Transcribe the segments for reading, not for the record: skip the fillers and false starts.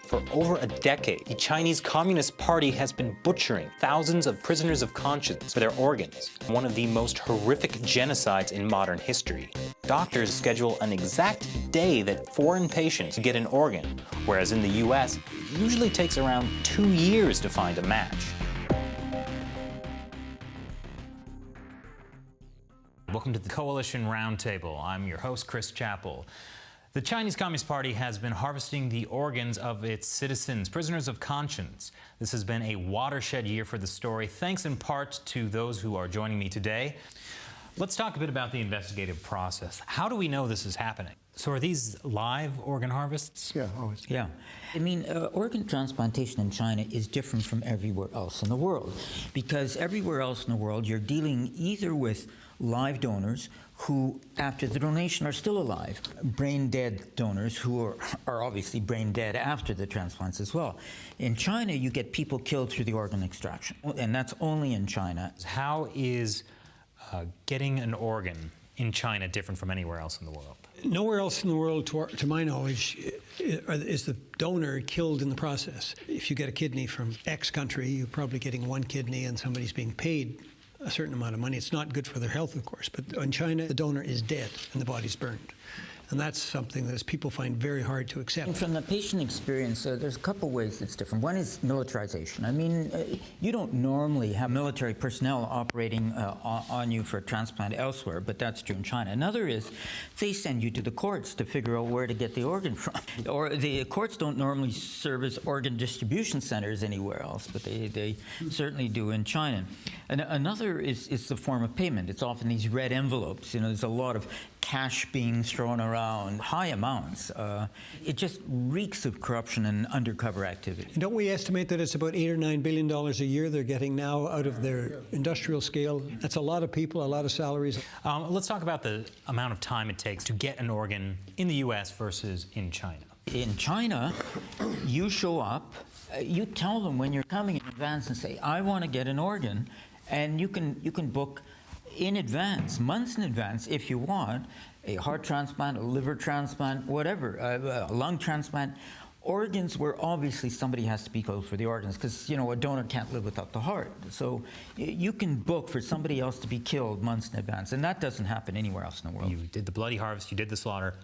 For over a decade, the Chinese Communist Party has been butchering thousands of prisoners of conscience for their organs, one of the most horrific genocides in modern history. Doctors schedule an exact day that foreign patients get an organ, whereas in the US, it usually takes around 2 years to find a match. Welcome to the Coalition Roundtable. I'm your host, Chris Chappell. The Chinese Communist Party has been harvesting the organs of its citizens, prisoners of conscience. This has been a watershed year for the story, thanks in part to those who are joining me today. Let's talk a bit about the investigative process. How do we know this is happening? So are these live organ harvests? Yeah, always. Yeah. I mean, organ transplantation in China is different from everywhere else in the world, because everywhere else in the world you're dealing either with live donors who, after the donation, are still alive, brain-dead donors who are obviously brain-dead after the transplants as well. In China, you get people killed through the organ extraction, and that's only in China. How is getting an organ in China different from anywhere else in the world? Nowhere else in the world, to my knowledge, is the donor killed in the process. If you get a kidney from X country, you're probably getting one kidney and somebody's being paid a certain amount of money. It's not good for their health, of course, but in China, the donor is dead and the body's burned. And that's something that people find very hard to accept. And from the patient experience, there's a couple ways it's different. One is militarization. I mean, you don't normally have military personnel operating on you for a transplant elsewhere, but that's true in China. Another is they send you to the courts to figure out where to get the organ from. Or the courts don't normally serve as organ distribution centers anywhere else, but they certainly do in China. And another is the form of payment. It's often these red envelopes. You know, there's a lot of cash being thrown around, high amounts. It just reeks of corruption and undercover activity. Don't we estimate that it's about $8 or $9 billion a year they're getting now out of their industrial scale? That's a lot of people, a lot of salaries. Let's talk about the amount of time it takes to get an organ in the US versus in China. In China, you show up, you tell them when you're coming in advance and say, I want to get an organ, and you can book in advance, months in advance, if you want, a heart transplant, a liver transplant, whatever, a lung transplant. Organs where obviously somebody has to be killed for the organs, because, you know, a donor can't live without the heart. So you can book for somebody else to be killed months in advance, and that doesn't happen anywhere else in the world. You did the bloody harvest, you did the slaughter.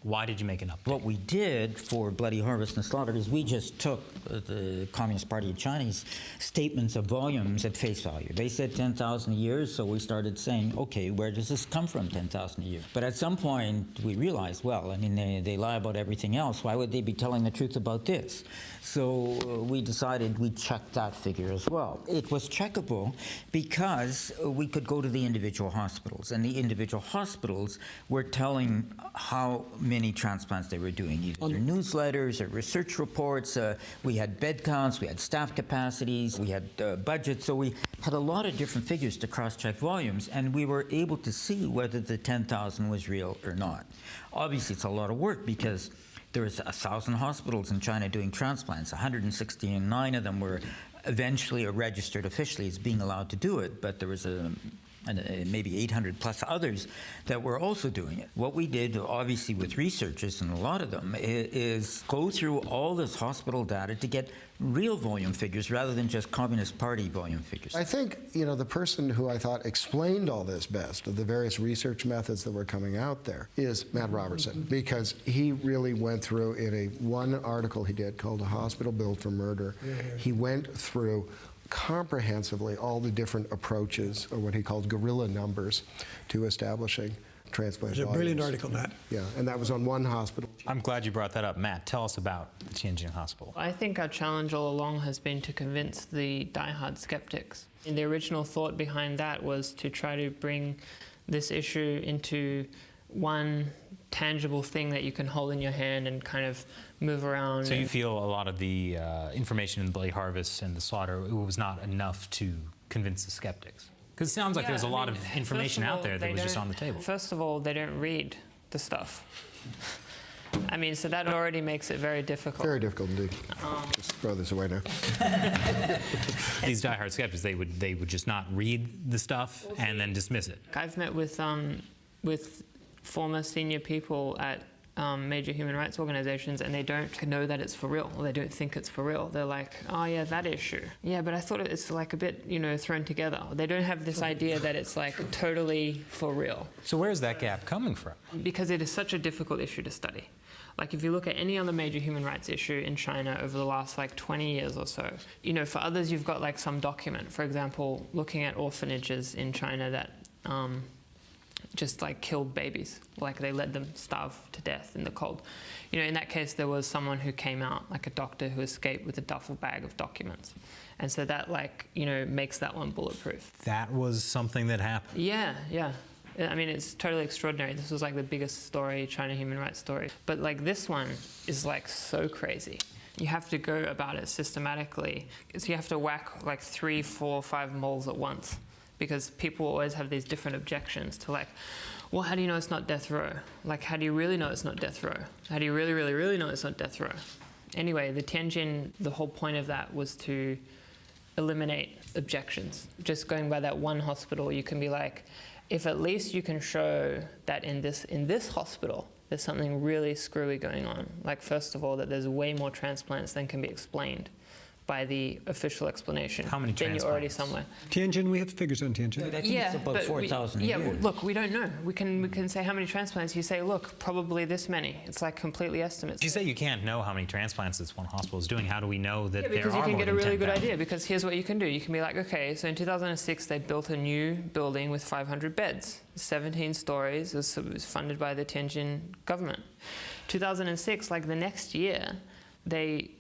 Why did you make an update? What we did for Bloody Harvest and Slaughter is we just took the Communist Party of China's statements of volumes at face value. They said 10,000 a year, so we started saying, okay, where does this come from, 10,000 a year? But at some point, we realized, well, I mean, they lie about everything else. Why would they be telling the truth about this? So we decided we'd check that figure as well. It was checkable because we could go to the individual hospitals, and the individual hospitals were telling how many transplants they were doing, either their newsletters or research reports. We had bed counts, we had staff capacities, we had budgets, so we had a lot of different figures to cross-check volumes, and we were able to see whether the 10,000 was real or not. Obviously, it's a lot of work because there's 1,000 hospitals in China doing transplants. 169 of them were eventually registered officially as being allowed to do it, but there was maybe 800 plus others that were also doing it. What we did, obviously with researchers, and a lot of them, is go through all this hospital data to get real volume figures rather than just Communist Party volume figures. I think, you know, the person who I thought explained all this best, of the various research methods that were coming out there, is Matt Robertson, because he really went through, in one article he did called A Hospital Built for Murder, he went through comprehensively all the different approaches, or what he called guerrilla numbers, to establishing transplant volumes. It's a brilliant article, Matt. Yeah, and that was on one hospital. I'm glad you brought that up. Matt, tell us about the Tianjin Hospital. I think our challenge all along has been to convince the diehard skeptics. And the original thought behind that was to try to bring this issue into one tangible thing that you can hold in your hand and kind of move around. So you feel a lot of the information in the bloody harvest and the slaughter, it was not enough to convince the skeptics? Because it sounds like there's a lot of information out there that was just on the table. First of all, they don't read the stuff. I mean, so that already makes it very difficult. Very difficult indeed. Just throw this away now. These diehard skeptics, they would just not read the stuff and then dismiss it. I've met with former senior people at major human rights organizations, and they don't know that it's for real, or they don't think it's for real. They're like, oh yeah, that issue. Yeah, but I thought it's like a bit, thrown together. They don't have this idea that it's like totally for real. So where's that gap coming from? Because it is such a difficult issue to study. Like if you look at any other major human rights issue in China over the last like 20 years or so, for others you've got like some document. For example, looking at orphanages in China that just like killed babies, like they let them starve to death in the cold. In that case there was someone who came out, like a doctor who escaped with a duffel bag of documents. And so that makes that one bulletproof. That was something that happened. Yeah. I mean, it's totally extraordinary. This was like the biggest story, China human rights story. But like this one is like so crazy. You have to go about it systematically. So you have to whack like 3, 4, 5 moles at once, because people always have these different objections to like, well, how do you know it's not death row? Like, how do you really know it's not death row? How do you really, really, really know it's not death row? Anyway, the Tianjin, the whole point of that was to eliminate objections. Just going by that one hospital, you can be like, if at least you can show that in this hospital, there's something really screwy going on. Like, first of all, that there's way more transplants than can be explained by the official explanation. How many then transplants? you're already somewhere. Tianjin, we have figures on Tianjin. I think it's about 4,000 a year. Well, look, we don't know. We can say how many transplants. You say, look, probably this many. It's like completely estimates. You say you can't know how many transplants this one hospital is doing. How do we know that there are because you can more get a than really good 10,000? idea, because here's what you can do. You can be like, okay, so in 2006 they built a new building with 500 beds, 17 stories. It was funded by the Tianjin government. 2006, like the next year, they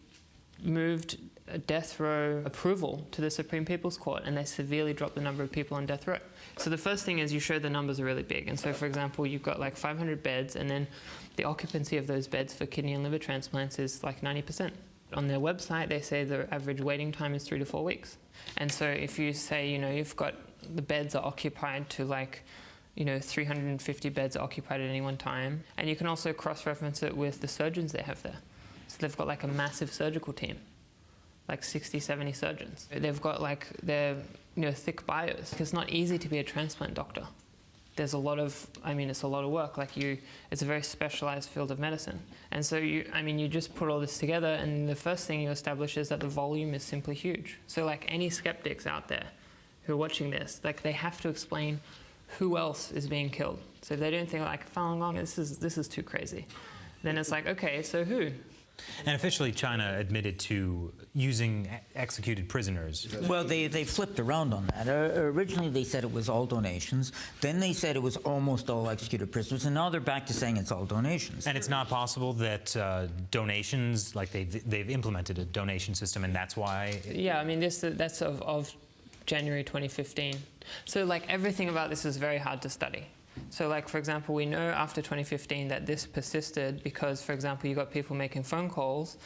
moved a death row approval to the Supreme People's Court, and they severely dropped the number of people on death row. So the first thing is you show the numbers are really big. And so, for example, you've got like 500 beds, and then the occupancy of those beds for kidney and liver transplants is like 90%. On their website, they say the average waiting time is 3 to 4 weeks. And so if you say, you've got the beds are occupied to like, 350 beds are occupied at any one time. And you can also cross-reference it with the surgeons they have there. So they've got like a massive surgical team, like 60, 70 surgeons. They've got like their thick bios. It's not easy to be a transplant doctor. There's a lot of, it's a lot of work. It's a very specialized field of medicine. And so you just put all this together, and the first thing you establish is that the volume is simply huge. So like any skeptics out there who are watching this, like they have to explain who else is being killed. So if they don't think like, Falun Gong, this is too crazy, then it's like, okay, so who? And officially, China admitted to using executed prisoners. Well, they flipped around on that. Originally, they said it was all donations. Then they said it was almost all executed prisoners. And now they're back to saying it's all donations. And it's not possible that donations, like they've implemented a donation system, and that's why. Yeah, that's of January 2015. So like everything about this is very hard to study. So like, for example, we know after 2015 that this persisted because, for example, you got people making phone calls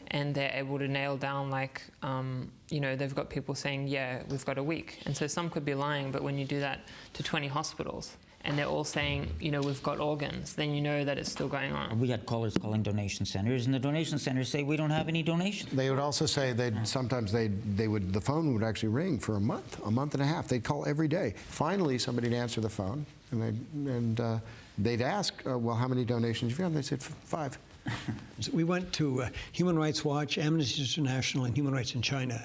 and they're able to nail down like, they've got people saying, yeah, we've got a week. And so some could be lying, but when you do that to 20 hospitals and they're all saying, we've got organs, then you know that it's still going on. We had callers calling donation centers, and the donation centers say we don't have any donations. They would also say sometimes the phone would actually ring for a month and a half. They'd call every day. Finally, somebody'd answer the phone, and they'd ask, well, how many donations have you got? And they said 5. We went to Human Rights Watch, Amnesty International, and Human Rights in China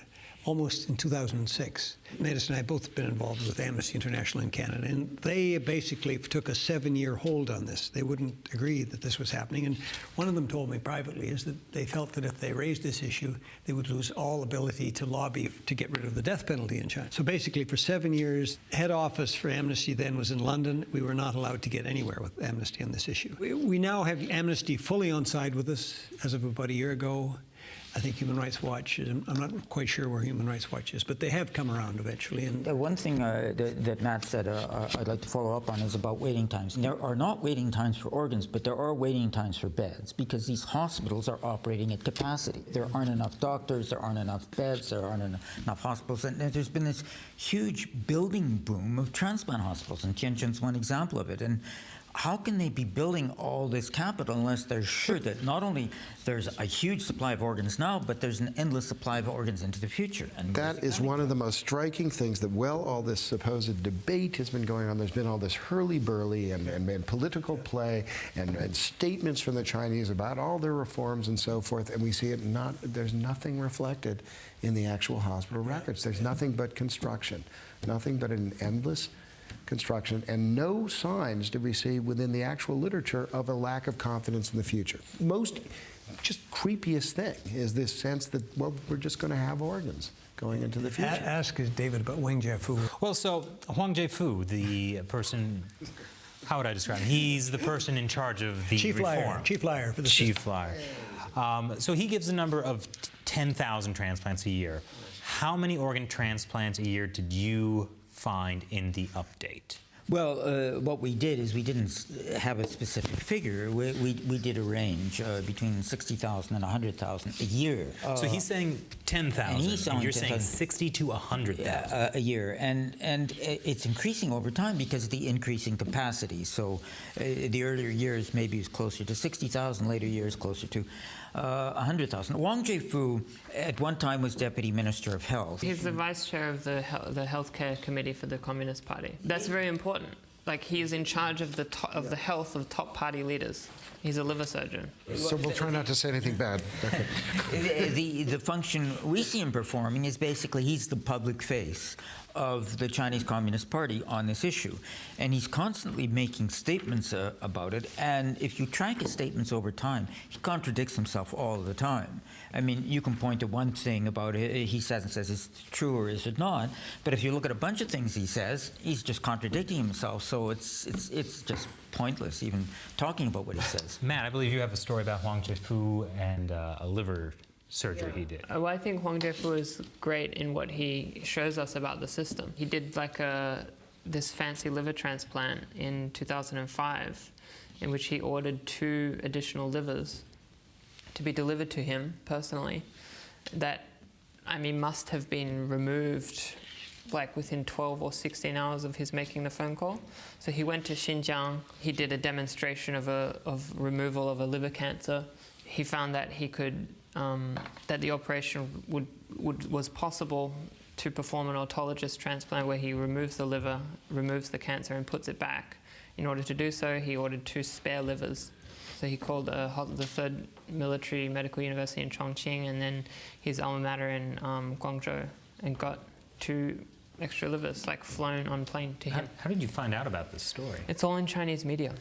almost in 2006. Metis and I both have been involved with Amnesty International in Canada, and they basically took a 7-year hold on this. They wouldn't agree that this was happening, and one of them told me privately is that they felt that if they raised this issue, they would lose all ability to lobby to get rid of the death penalty in China. So basically, for 7 years, head office for Amnesty then was in London. We were not allowed to get anywhere with Amnesty on this issue. We now have Amnesty fully on side with us as of about a year ago. I think Human Rights Watch, I'm not quite sure where Human Rights Watch is, but they have come around eventually. And one thing that Matt said I'd like to follow up on is about waiting times. There are not waiting times for organs, but there are waiting times for beds because these hospitals are operating at capacity. There aren't enough doctors, there aren't enough beds, there aren't enough hospitals. And there's been this huge building boom of transplant hospitals, and Tianjin's one example of it. And how can they be building all this capital unless they're sure that not only there's a huge supply of organs now, but there's an endless supply of organs into the future? And that is one of the most striking things that, all this supposed debate has been going on. There's been all this hurly-burly and political play and statements from the Chinese about all their reforms and so forth, and we see it there's nothing reflected in the actual hospital records. There's nothing but construction, nothing but an endless construction, and no signs to be seen within the actual literature of a lack of confidence in the future. Most just creepiest thing is this sense that, we're just going to have organs going into the future. Ask David about Wang Jiefu. Well, so Huang Jiefu, the person, how would I describe him? He's the person in charge of the Chief reform. Chief liar for the Chief system. liar. So he gives a number of 10,000 transplants a year. How many organ transplants a year did you find in the update? Well, what we did is we didn't have a specific figure. We did a range between 60,000 and 100,000 a year. So he's saying 10,000, and you're saying 60 to 100,000 a year, and it's increasing over time because of the increasing capacity. So the earlier years maybe it was closer to 60,000, later years closer to 100,000. Wang Jiefu at one time was Deputy Minister of Health. He's the vice chair of the healthcare committee for the Communist Party. That's very important. Like, he's in charge of the health of top party leaders. He's a liver surgeon. So we'll try not to say anything bad. The function we see him performing is basically he's the public face of the Chinese Communist Party on this issue. And he's constantly making statements about it. And if you track his statements over time, he contradicts himself all the time. I mean, you can point to one thing about it, he says it's true or is it not. But if you look at a bunch of things he says, he's just contradicting himself. So it's just pointless even talking about what he says. Matt, I believe you have a story about Huang Jiefu and a liver surgery he did. Well, I think Huang Jiefu is great in what he shows us about the system. He did this fancy liver transplant in 2005, in which he ordered 2 additional livers to be delivered to him personally. That, I mean, must have been removed like within 12 or 16 hours of his making the phone call. So he went to Xinjiang. He did a demonstration of removal of a liver cancer. He found that he could that the operation was possible to perform an autologous transplant where he removes the liver, removes the cancer, and puts it back. In order to do so, he ordered 2 spare livers. So he called the 3rd Military Medical University in Chongqing and then his alma mater in Guangzhou, and got 2 extra livers, like flown on plane to him. How did you find out about this story? It's all in Chinese media.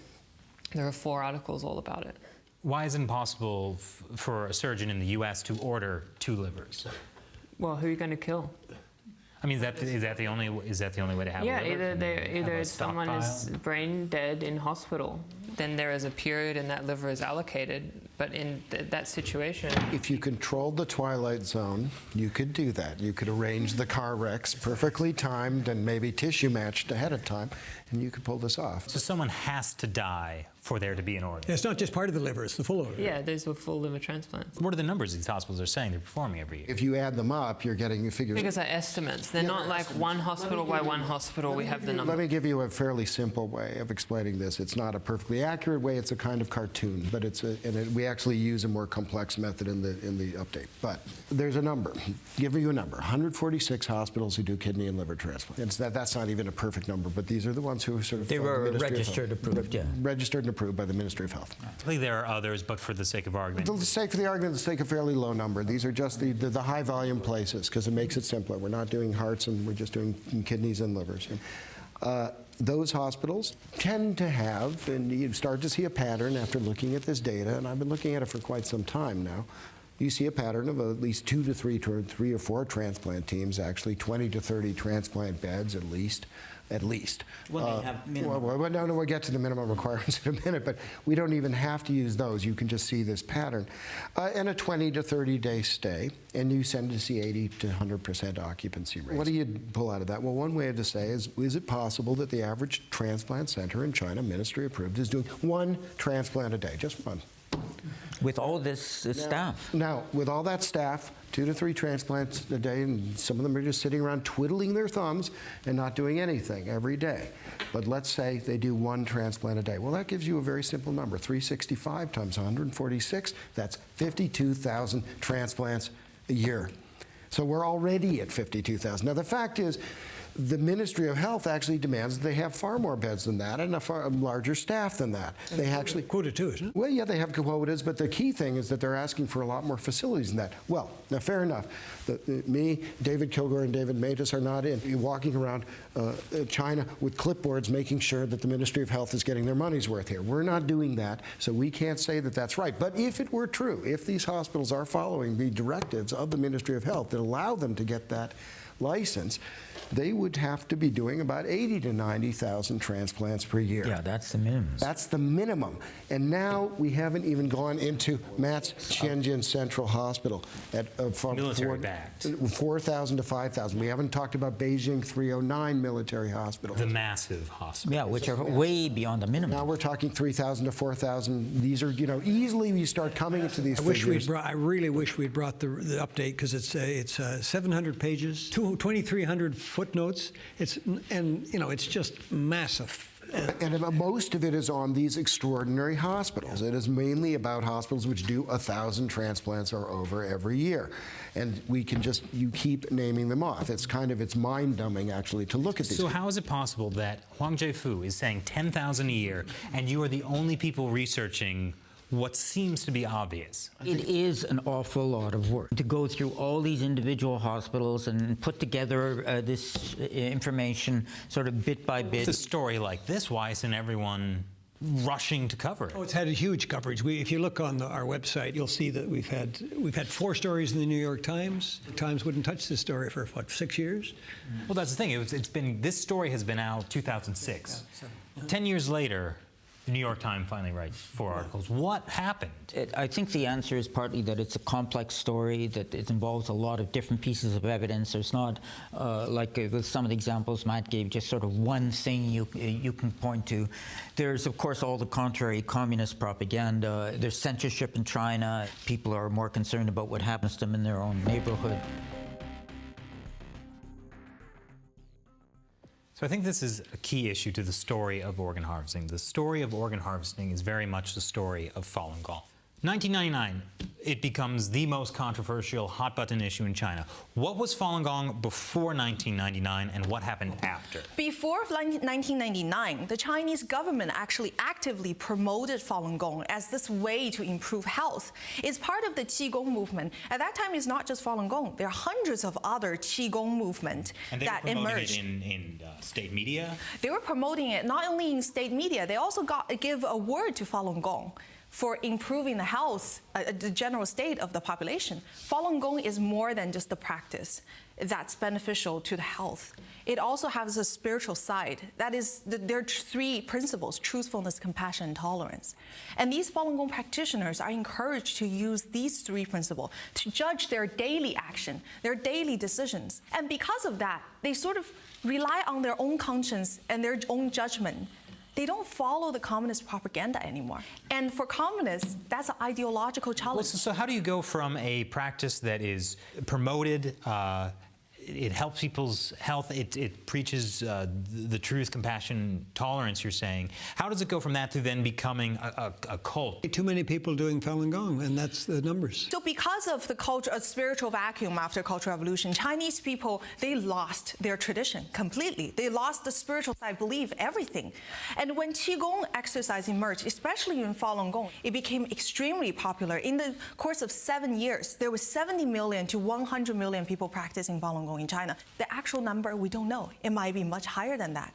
There are 4 articles all about it. Why is it impossible for a surgeon in the U.S. to order 2 livers? Well, who are you going to kill? I mean, is that the only way to have a liver? Either someone is brain dead in hospital, then there is a period and that liver is allocated. But in that situation, if you controlled the twilight zone, you could do that. You could arrange the car wrecks perfectly timed and maybe tissue matched ahead of time, and you could pull this off. So someone has to die for there to be an organ. It's not just part of the liver, it's the full organ. yeah, those were full liver transplants. What are the numbers these hospitals are saying they're performing every year? If you add them up, you're getting figures. Figures are estimates. They're not like one hospital by one hospital. We have the number. Let me give you a fairly simple way of explaining this. It's not a perfectly accurate way. It's a kind of cartoon, but we actually use a more complex method in the update. But there's a number. Give you a number. 146 hospitals who do kidney and liver transplants. That's not even a perfect number, but these are the ones who sort of They were the registered, approved, yeah. Registered and approved by the Ministry of Health. I think there are others, but for the sake of argument. For the sake a fairly low number. These are just the high volume places because it makes it simpler. We're not doing hearts and we're just doing kidneys and livers. Those hospitals tend to have, and you start to see a pattern after looking at this data, and I've been looking at it for quite some time now. You see a pattern of at least 2 to 3 or 4 transplant teams, actually 20 to 30 transplant beds at least. Well, they have minimum. We'll get to the minimum requirements in a minute, but we don't even have to use those. You can just see this pattern. And a 20 to 30 day stay, and you tend to see 80 to 100% occupancy rates. What do you pull out of that? Well, one way to say is it possible that the average transplant center in China, ministry approved, is doing 1 transplant a day, just 1? With all this staff. Now, with all that staff, 2 to 3 transplants a day, and some of them are just sitting around twiddling their thumbs and not doing anything every day. But let's say they do 1 transplant a day. Well, that gives you a very simple number. 365 times 146, that's 52,000 transplants a year. So we're already at 52,000. Now, the fact is, the Ministry of Health actually demands that they have far more beds than that and a far larger staff than that. They actually Quota too, isn't it? Well, yeah, they have quotas, but the key thing is that they're asking for a lot more facilities than that. Well, now, fair enough. Me, David Kilgore, and David Matus are not walking around China with clipboards making sure that the Ministry of Health is getting their money's worth here. We're not doing that, so we can't say that that's right. But if it were true, if these hospitals are following the directives of the Ministry of Health that allow them to get that license, they would have to be doing about 80 to 90,000 transplants per year. Yeah, that's the minimum. That's the minimum. And now we haven't even gone into Matt's Shenzhen Central Hospital at Military-backed. 4,000 to 5,000. We haven't talked about Beijing 309 military hospital. The massive hospital. Yeah, which are way beyond the minimum. Now we're talking 3,000 to 4,000. These are, easily we start coming into these figures. I really wish we'd brought the update, because it's 700 pages, 2,300 footnotes. It's just massive. And most of it is on these extraordinary hospitals. It is mainly about hospitals which do 1,000 transplants or over every year. And you keep naming them off. It's mind-numbing, actually, to look at these. So how is it possible that Huang Jiefu is saying 10,000 a year, and you are the only people researching what seems to be obvious? It is an awful lot of work to go through all these individual hospitals and put together this information sort of bit by bit. With a story like this, why isn't everyone rushing to cover it? Oh, it's had a huge coverage. If you look on our website, you'll see that we've had 4 stories in the New York Times. The Times wouldn't touch this story for 6 years. Well, that's the thing. This story has been out 2006. 10 years later, the New York Times finally writes 4 articles. What happened? I think the answer is partly that it's a complex story, that it involves a lot of different pieces of evidence. There's not, like with some of the examples Matt gave, just sort of one thing you can point to. There's, of course, all the contrary communist propaganda. There's censorship in China. People are more concerned about what happens to them in their own neighborhood. So I think this is a key issue to the story of organ harvesting. The story of organ harvesting is very much the story of Falun Gong. 1999, it becomes the most controversial hot-button issue in China. What was Falun Gong before 1999, and what happened after? Before 1999, the Chinese government actually actively promoted Falun Gong as this way to improve health. It's part of the Qigong movement. At that time, it's not just Falun Gong. There are hundreds of other Qigong movements that emerged. And they were promoting it in state media? They were promoting it not only in state media, they also give a word to Falun Gong for improving the health, the general state of the population. Falun Gong is more than just the practice that's beneficial to the health. It also has a spiritual side. That is, there are 3 principles: truthfulness, compassion, and tolerance. And these Falun Gong practitioners are encouraged to use these 3 principles to judge their daily action, their daily decisions. And because of that, they sort of rely on their own conscience and their own judgment. They don't follow the communist propaganda anymore. And for communists, that's an ideological challenge. Well, so how do you go from a practice that is promoted, it helps people's health, it preaches the truth, compassion, tolerance, you're saying. How does it go from that to then becoming a cult? Too many people doing Falun Gong, and that's the numbers. So because of the culture, a spiritual vacuum after Cultural Revolution, Chinese people, they lost their tradition completely. They lost the spiritual side, belief, everything. And when Qigong exercise emerged, especially in Falun Gong, it became extremely popular. In the course of 7 years, there was 70 million to 100 million people practicing Falun Gong in China. The actual number, we don't know. It might be much higher than that.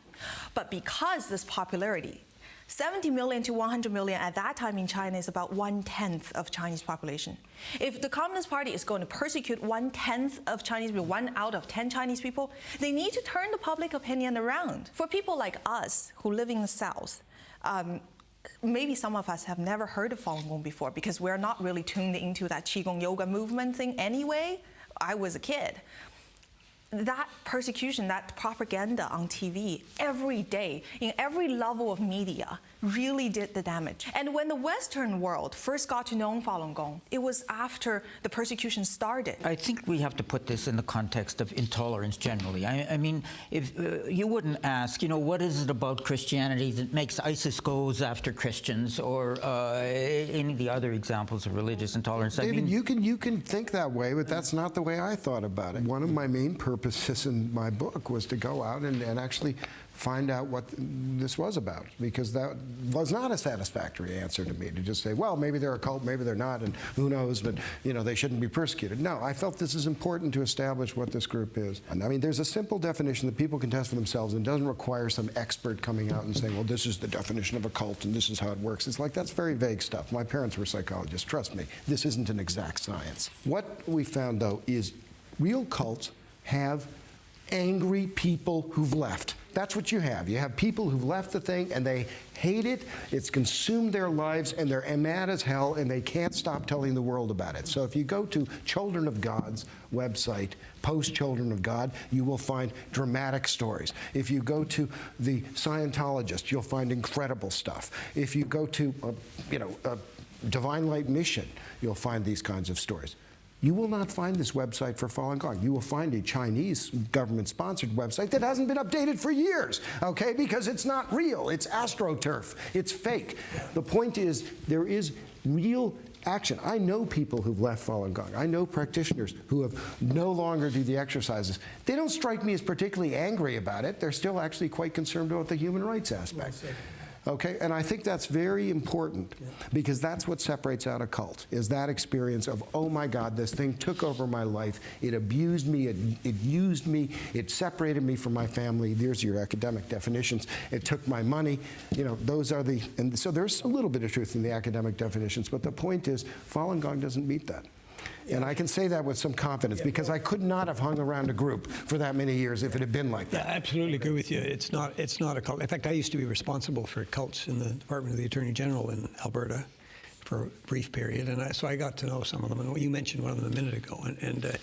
But because this popularity, 70 million to 100 million at that time in China is about 1/10 of Chinese population. If the Communist Party is going to persecute 1/10 of Chinese people, 1 out of 10 Chinese people, they need to turn the public opinion around. For people like us who live in the South, maybe some of us have never heard of Falun Gong before because we're not really tuned into that Qigong yoga movement thing anyway. I was a kid. that persecution, that propaganda on TV every day, in every level of media, really did the damage. And when the Western world first got to know Falun Gong, it was after the persecution started. I think we have to put this in the context of intolerance generally. I mean, if you wouldn't ask, what is it about Christianity that makes ISIS goes after Christians, or any of the other examples of religious intolerance? David, you can think that way, but that's not the way I thought about it. One of my main purposes in my book was to go out and actually find out what this was about, because that was not a satisfactory answer to me, to just say, well, maybe they're a cult, maybe they're not, and who knows, but they shouldn't be persecuted. No, I felt this is important to establish what this group is. And I mean, there's a simple definition that people can test for themselves, and doesn't require some expert coming out and saying, well, this is the definition of a cult and this is how it works. It's like, that's very vague stuff. My parents were psychologists. Trust me, this isn't an exact science. What we found, though, is real cults have angry people who've left. That's what you have. You have people who've left the thing and they hate it. It's consumed their lives and they're mad as hell and they can't stop telling the world about it. So if you go to Children of God's website, post Children of God, you will find dramatic stories. If you go to the Scientologist, you'll find incredible stuff. If you go to, Divine Light Mission, you'll find these kinds of stories. You will not find this website for Falun Gong. You will find a Chinese government-sponsored website that hasn't been updated for years, okay? Because it's not real. It's astroturf. It's fake. The point is, there is real action. I know people who've left Falun Gong. I know practitioners who have no longer do the exercises. They don't strike me as particularly angry about it. They're still actually quite concerned about the human rights aspect. Okay, and I think that's very important, because that's what separates out a cult, is that experience of, oh my God, this thing took over my life, it abused me, it used me, it separated me from my family. There's your academic definitions. It took my money. Those are the, and so there's a little bit of truth in the academic definitions, but the point is, Falun Gong doesn't meet that. And I can say that with some confidence, because I could not have hung around a group for that many years if it had been like that. Yeah, I absolutely agree with you. It's not a cult. In fact, I used to be responsible for cults in the Department of the Attorney General in Alberta for a brief period, and so I got to know some of them. And you mentioned one of them a minute ago, and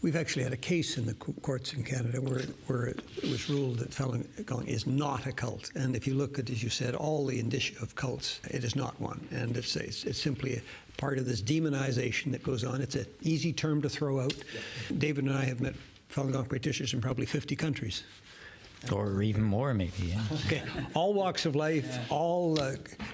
we've actually had a case in the courts in Canada where it was ruled that Falun Gong is not a cult. And if you look at, as you said, all the indicia of cults, it is not one. And it's simply a part of this demonization that goes on. It's an easy term to throw out. Yeah. David and I have met Falun Gong practitioners in probably 50 countries. Or even more, maybe, yeah. Okay, all walks of life, all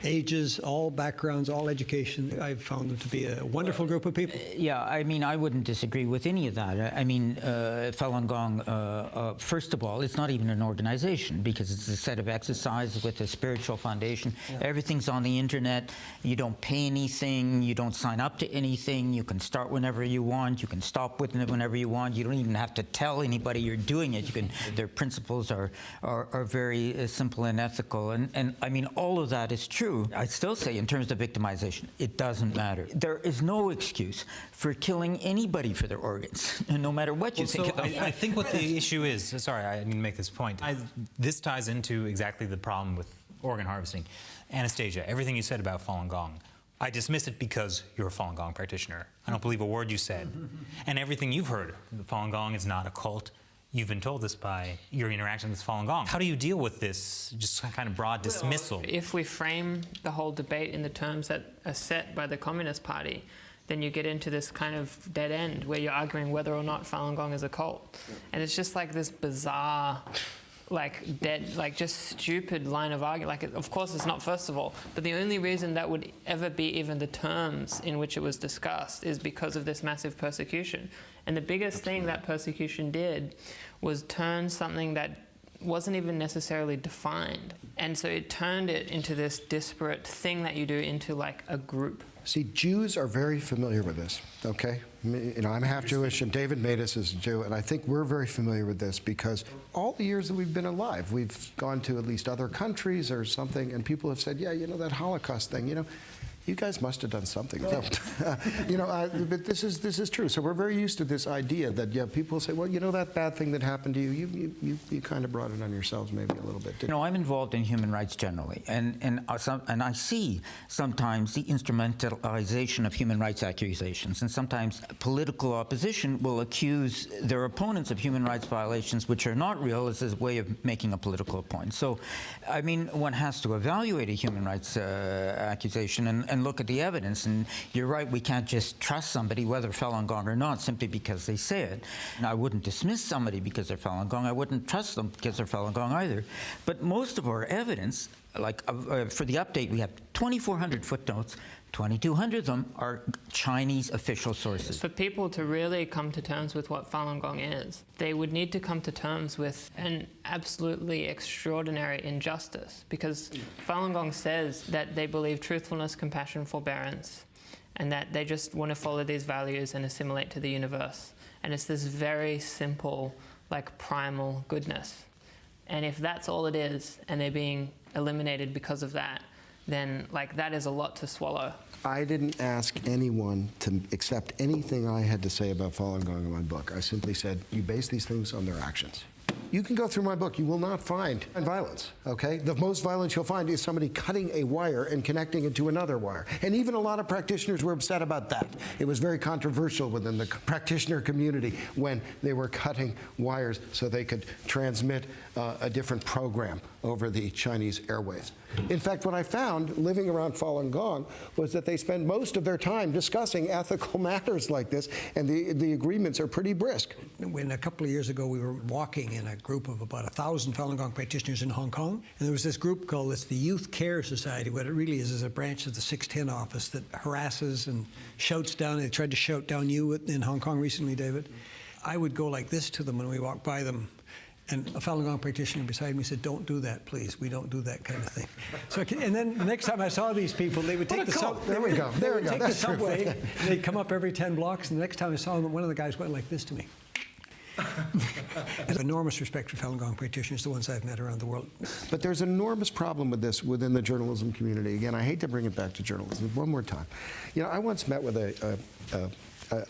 ages, all backgrounds, all education. I've found them to be a wonderful group of people. Yeah, I mean, I wouldn't disagree with any of that. I mean, Falun Gong, first of all, it's not even an organization, because it's a set of exercises with a spiritual foundation. Yeah. Everything's on the internet. You don't pay anything. You don't sign up to anything. You can start whenever you want. You can stop with it whenever you want. You don't even have to tell anybody you're doing it. You can. Their principles are very simple and ethical. And I mean, all of that is true. I still say, in terms of victimization, it doesn't matter. There is no excuse for killing anybody for their organs, no matter what you think of them. I think what the issue is, sorry, I need to make this point. This ties into exactly the problem with organ harvesting. Anastasia, everything you said about Falun Gong, I dismiss it because you're a Falun Gong practitioner. I don't believe a word you said. And everything you've heard, Falun Gong is not a cult. You've been told this by your interaction with Falun Gong. How do you deal with this just kind of broad dismissal? If we frame the whole debate in the terms that are set by the Communist Party, then you get into this kind of dead end where you're arguing whether or not Falun Gong is a cult. And it's just like this bizarre, just stupid line of argument. Of course it's not, first of all, but the only reason that would ever be even the terms in which it was discussed is because of this massive persecution. And the biggest thing that persecution did was turn something that wasn't even necessarily defined. And so it turned it into this disparate thing that you do into like a group. See, Jews are very familiar with this, okay? I'm half Jewish, and David Matus is a Jew, and I think we're very familiar with this because all the years that we've been alive, we've gone to at least other countries or something, and people have said, yeah, that Holocaust thing, you guys must have done something. No. But this is true. So we're very used to this idea that people say, well, that bad thing that happened to you, you kind of brought it on yourselves maybe a little bit. I'm involved in human rights generally, and I see sometimes the instrumentalization of human rights accusations, and sometimes political opposition will accuse their opponents of human rights violations, which are not real, as a way of making a political point. So, one has to evaluate a human rights accusation and look at the evidence. And you're right, we can't just trust somebody, whether Falun Gong or not, simply because they say it. And I wouldn't dismiss somebody because they're Falun Gong. I wouldn't trust them because they're Falun Gong either. But most of our evidence, for the update, we have 2,400 footnotes. 2,200 of them are Chinese official sources. For people to really come to terms with what Falun Gong is, they would need to come to terms with an absolutely extraordinary injustice, because Falun Gong says that they believe truthfulness, compassion, forbearance, and that they just want to follow these values and assimilate to the universe. And it's this very simple, primal goodness. And if that's all it is, and they're being eliminated because of that, then that is a lot to swallow. I didn't ask anyone to accept anything I had to say about Falun Gong in my book. I simply said, you base these things on their actions. You can go through my book. You will not find violence, okay? The most violence you'll find is somebody cutting a wire and connecting it to another wire. And even a lot of practitioners were upset about that. It was very controversial within the practitioner community when they were cutting wires so they could transmit a different program over the Chinese airwaves. In fact, what I found living around Falun Gong was that they spend most of their time discussing ethical matters like this, and the agreements are pretty brisk. When a couple of years ago we were walking in a group of about 1,000 Falun Gong practitioners in Hong Kong, and there was this group called the Youth Care Society. What it really is a branch of the 610 office that harasses and shouts down. They tried to shout down you in Hong Kong recently, David. I would go like this to them when we walked by them. And a Falun Gong practitioner beside me said, "Don't do that, please. We don't do that kind of thing." So, and then the next time I saw these people, they would take the subway. Take the subway. And they'd come up every 10 blocks. And the next time I saw them, one of the guys went like this to me. I have enormous respect for Falun Gong practitioners, the ones I've met around the world. But there's an enormous problem with this within the journalism community. Again, I hate to bring it back to journalism. One more time. I once met with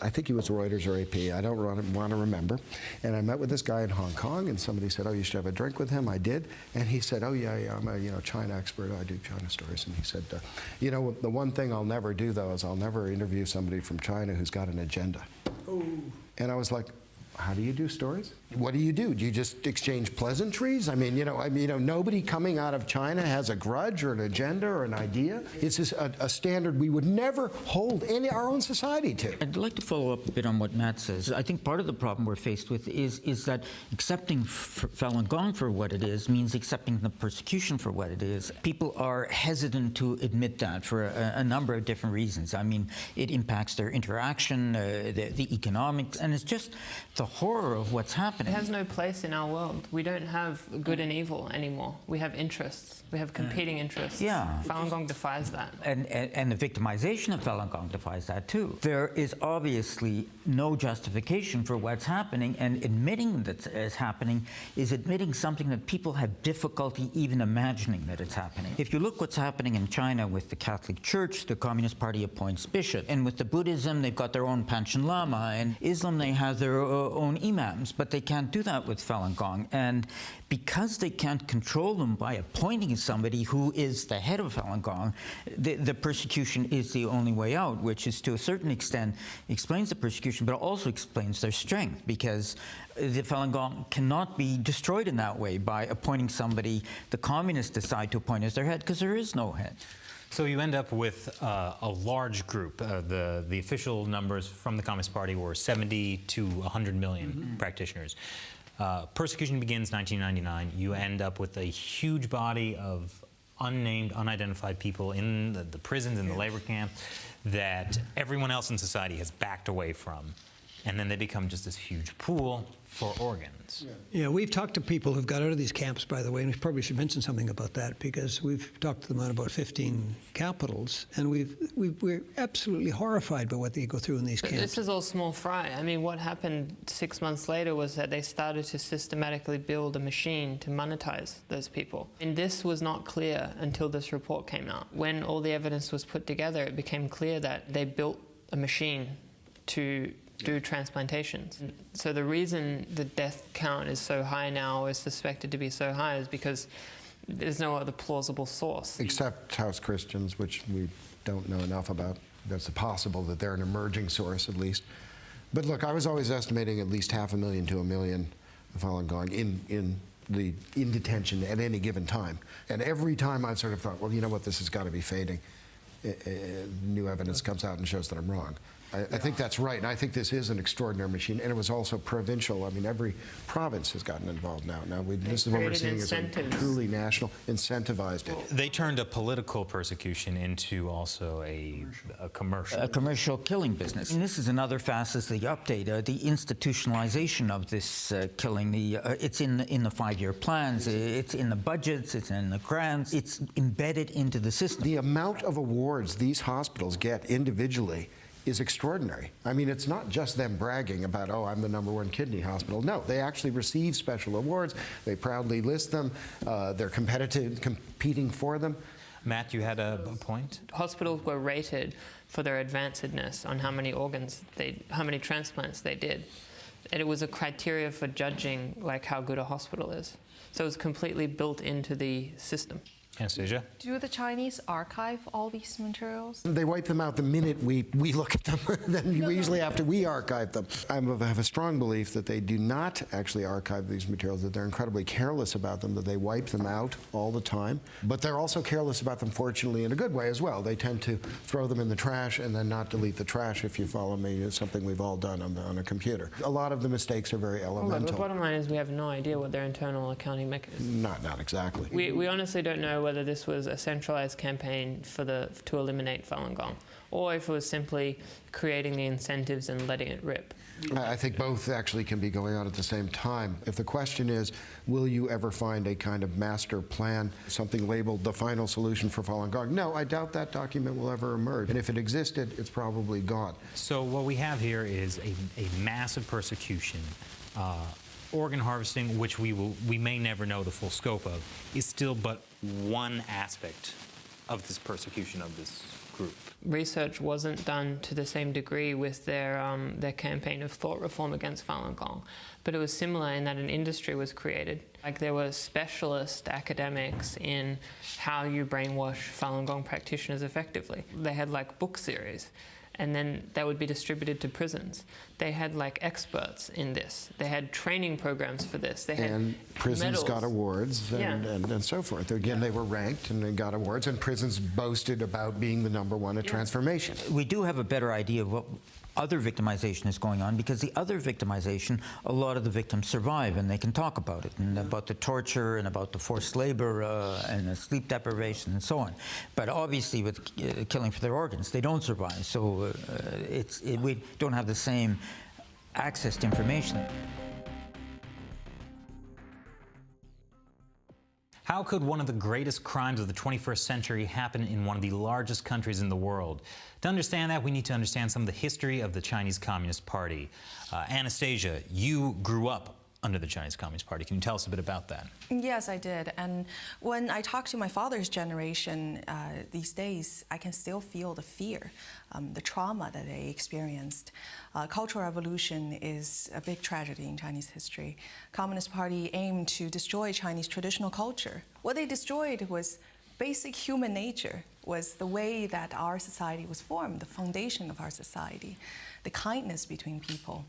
I think he was Reuters or AP, I don't want to remember. And I met with this guy in Hong Kong, and somebody said, oh, you should have a drink with him. I did. And he said, oh, yeah, I'm a China expert. I do China stories. And he said, the one thing I'll never do, though, is I'll never interview somebody from China who's got an agenda. Ooh. And I was like, how do you do stories? What do? Do you just exchange pleasantries? Nobody coming out of China has a grudge or an agenda or an idea. It's just a standard we would never hold our own society to. I'd like to follow up a bit on what Matt says. I think part of the problem we're faced with is that accepting Falun Gong for what it is means accepting the persecution for what it is. People are hesitant to admit that for a number of different reasons. It impacts their interaction, the economics, and it's just the horror of what's happening. It has no place in our world. We don't have good and evil anymore. We have interests. We have competing interests. Yeah. Falun Gong defies that. And the victimization of Falun Gong defies that too. There is obviously no justification for what's happening, and admitting that it's happening is admitting something that people have difficulty even imagining that it's happening. If you look what's happening in China with the Catholic Church, the Communist Party appoints bishop, and with the Buddhism, they've got their own Panchen Lama, and Islam, they have their own imams, but they can't do that with Falun Gong. And because they can't control them by appointing somebody who is the head of Falun Gong, the persecution is the only way out, which is to a certain extent explains the persecution, but also explains their strength, because the Falun Gong cannot be destroyed in that way by appointing somebody the communists decide to appoint as their head, because there is no head. So you end up with a large group. The official numbers from the Communist Party were 70 to 100 million practitioners. Persecution begins 1999. You end up with a huge body of unnamed, unidentified people in the prisons and the labor camps that everyone else in society has backed away from. and then they become just this huge pool for organs. Yeah, we've talked to people who've got out of these camps, by the way, and we probably should mention something about that because we've talked to them on about 15 capitals, and we're absolutely horrified by what they go through in these camps. This is all small fry. I mean, what happened 6 months later was that they started to systematically build a machine to monetize those people. And this was not clear until this report came out. When all the evidence was put together, it became clear that they built a machine to do transplantations. So the reason the death count is so high now, or is suspected to be so high, is because there's no other plausible source. Except House Christians, which we don't know enough about. It's possible that they're an emerging source, at least. But look, I was always estimating at least 500,000 to 1 million Falun Gong in detention at any given time. And every time I've sort of thought, well, you know what, this has got to be fading. New evidence comes out and shows that I'm wrong. I think that's right, and I think this is an extraordinary machine, and it was also provincial. I mean, every province has gotten involved now. This is what we're seeing as a truly national, incentivized it. They turned a political persecution into also a commercial. A commercial killing business. And this is another facet of the update, the institutionalization of this killing. It's in the 5-year plans, it's in the budgets, it's in the grants, it's embedded into the system. The amount of awards these hospitals get individually is extraordinary. I mean, it's not just them bragging about, oh, I'm the #1 kidney hospital. No, they actually receive special awards. They proudly list them. They're competing for them. Matt, you had a point? Hospitals were rated for their advancedness on how many how many transplants they did. And it was a criteria for judging like how good a hospital is. So it was completely built into the system. Anastasia? Do the Chinese archive all these materials? They wipe them out the minute we look at them. Then usually after we archive them. I have a strong belief that they do not actually archive these materials, that they're incredibly careless about them, that they wipe them out all the time. But they're also careless about them, fortunately, in a good way as well. They tend to throw them in the trash and then not delete the trash, if you follow me. It's something we've all done on a computer. A lot of the mistakes are very elemental. Well, the bottom line is we have no idea what their internal accounting mechanism is. Not exactly. We honestly don't know whether this was a centralized campaign to eliminate Falun Gong, or if it was simply creating the incentives and letting it rip. I think both actually can be going on at the same time. If the question is, will you ever find a kind of master plan, something labeled the final solution for Falun Gong? No, I doubt that document will ever emerge. And if it existed, it's probably gone. So what we have here is a massive persecution. Organ harvesting, which we may never know the full scope of, is still but one aspect of this persecution of this group. Research wasn't done to the same degree with their campaign of thought reform against Falun Gong, but it was similar in that an industry was created. Like there were specialist academics in how you brainwash Falun Gong practitioners effectively. They had like book series, and then that would be distributed to prisons. They had like experts in this. They had training programs for this. They had prisons medals. got awards and so forth. Again, they were ranked and they got awards, and prisons boasted about being the #1 at transformation. We do have a better idea of what other victimization is going on, because the other victimization, a lot of the victims survive and they can talk about it, and about the torture and about the forced labor and the sleep deprivation and so on. But obviously with killing for their organs, they don't survive. So we don't have the same access to information. How could one of the greatest crimes of the 21st century happen in one of the largest countries in the world? To understand that, we need to understand some of the history of the Chinese Communist Party. Anastasia, you grew up under the Chinese Communist Party. Can you tell us a bit about that? Yes, I did. And when I talk to my father's generation these days, I can still feel the fear, the trauma that they experienced. Cultural Revolution is a big tragedy in Chinese history. Communist Party aimed to destroy Chinese traditional culture. What they destroyed was basic human nature, was the way that our society was formed, the foundation of our society, the kindness between people.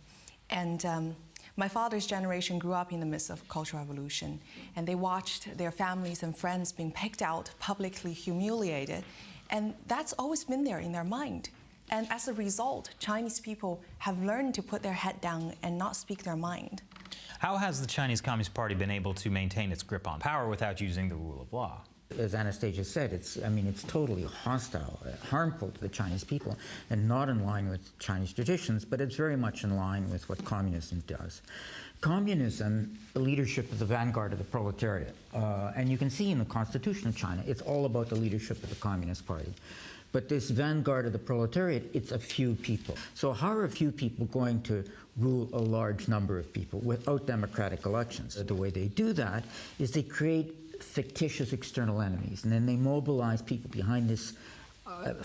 And my father's generation grew up in the midst of Cultural Revolution, and they watched their families and friends being picked out, publicly humiliated, and that's always been there in their mind. And as a result, Chinese people have learned to put their head down and not speak their mind. How has the Chinese Communist Party been able to maintain its grip on power without using the rule of law? As Anastasia said, it's totally hostile, harmful to the Chinese people, and not in line with Chinese traditions, but it's very much in line with what communism does. Communism, the leadership of the vanguard of the proletariat, and you can see in the Constitution of China, it's all about the leadership of the Communist Party. But this vanguard of the proletariat, it's a few people. So how are a few people going to rule a large number of people without democratic elections? The way they do that is they create fictitious external enemies, and then they mobilize people behind this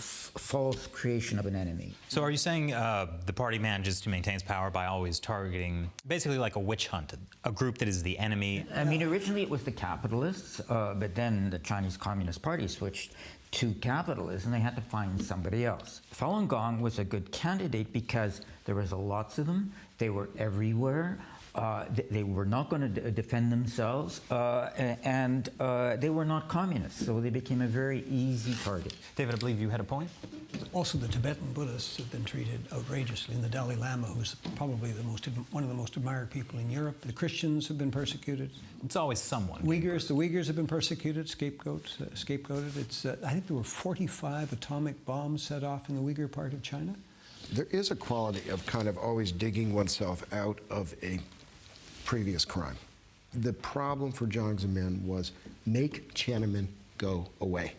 false creation of an enemy. So are you saying the party manages to maintain its power by always targeting, basically like a witch hunt, a group that is the enemy? I mean, originally it was the capitalists, but then the Chinese Communist Party switched to capitalism. They had to find somebody else. Falun Gong was a good candidate because there was lots of them. They were everywhere. They were not going to defend themselves, and they were not communists, so they became a very easy target. David, I believe you had a point? Also, the Tibetan Buddhists have been treated outrageously, and the Dalai Lama, who's probably one of the most admired people in Europe. The Christians have been persecuted. It's always someone. The Uyghurs have been persecuted, scapegoated. I think there were 45 atomic bombs set off in the Uyghur part of China. There is a quality of kind of always digging oneself out of a previous crime. The problem for Jiang Zemin was make Tiananmen go away.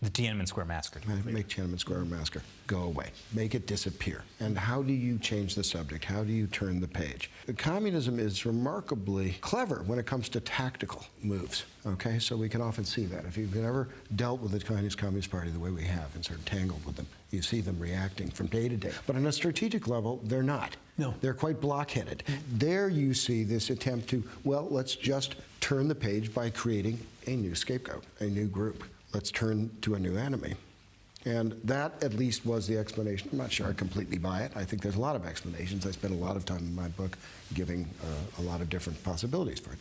The Tiananmen Square Massacre. Make Tiananmen Square Massacre go away. Make it disappear. And how do you change the subject? How do you turn the page? Communism is remarkably clever when it comes to tactical moves, okay? So we can often see that. If you've ever dealt with the Chinese Communist Party the way we have and sort of tangled with them, you see them reacting from day to day. But on a strategic level, they're not. No. They're quite blockheaded. There you see this attempt to, well, let's just turn the page by creating a new scapegoat, a new group. Let's turn to a new enemy. And that, at least, was the explanation. I'm not sure I completely buy it. I think there's a lot of explanations. I spent a lot of time in my book giving a lot of different possibilities for it.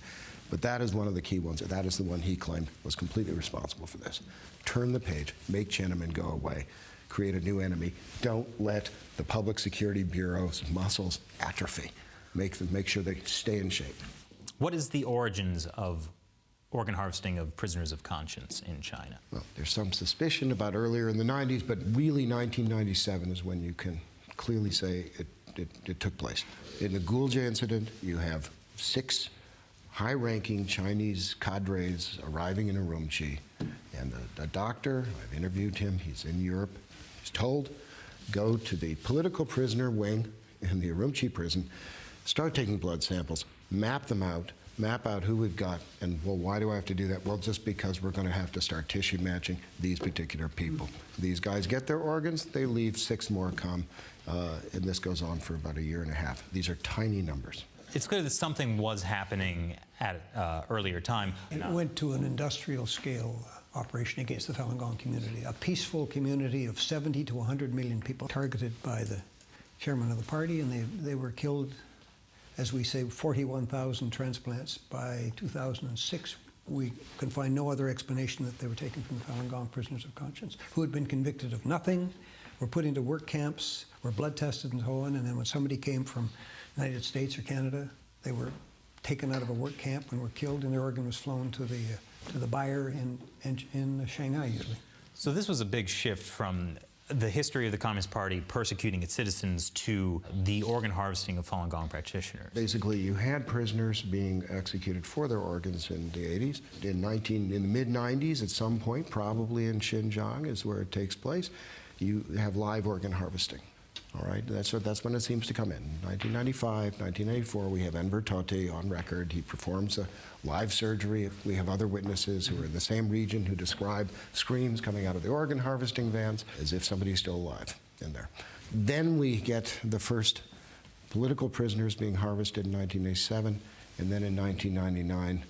But that is one of the key ones. That is the one he claimed was completely responsible for this. Turn the page, make Tiananmen go away, create a new enemy. Don't let the Public Security Bureau's muscles atrophy. Make sure they stay in shape. What is the origins of organ harvesting of prisoners of conscience in China? Well, there's some suspicion about earlier in the 90s, but really 1997 is when you can clearly say it took place. In the Gulje incident, you have 6 high-ranking Chinese cadres arriving in Urumqi, and the doctor, I've interviewed him, he's in Europe, he's told, go to the political prisoner wing in the Urumqi prison, start taking blood samples, map them out, map out who we've got, and, well, why do I have to do that? Well, just because we're going to have to start tissue matching these particular people. These guys get their organs, they leave, 6 more come, and this goes on for about a year and a half. These are tiny numbers. It's clear that something was happening at earlier time. And it went to an industrial scale operation against the Falun Gong community, a peaceful community of 70 to 100 million people targeted by the chairman of the party, and they were killed. As we say, 41,000 transplants by 2006. We can find no other explanation that they were taken from the Falun Gong prisoners of conscience who had been convicted of nothing, were put into work camps, were blood tested and so on, and then when somebody came from the United States or Canada, they were taken out of a work camp and were killed, and their organ was flown to the buyer in Shanghai usually. So this was a big shift from the history of the Communist Party persecuting its citizens to the organ harvesting of Falun Gong practitioners. Basically, you had prisoners being executed for their organs in the 80s. In the mid-90s, at some point, probably in Xinjiang is where it takes place, you have live organ harvesting. All right, that's when it seems to come in. 1995, 1994, we have Enver Tohti on record. He performs a live surgery. We have other witnesses who are in the same region who describe screams coming out of the organ harvesting vans as if somebody's still alive in there. Then we get the first political prisoners being harvested in 1987, and then in 1999,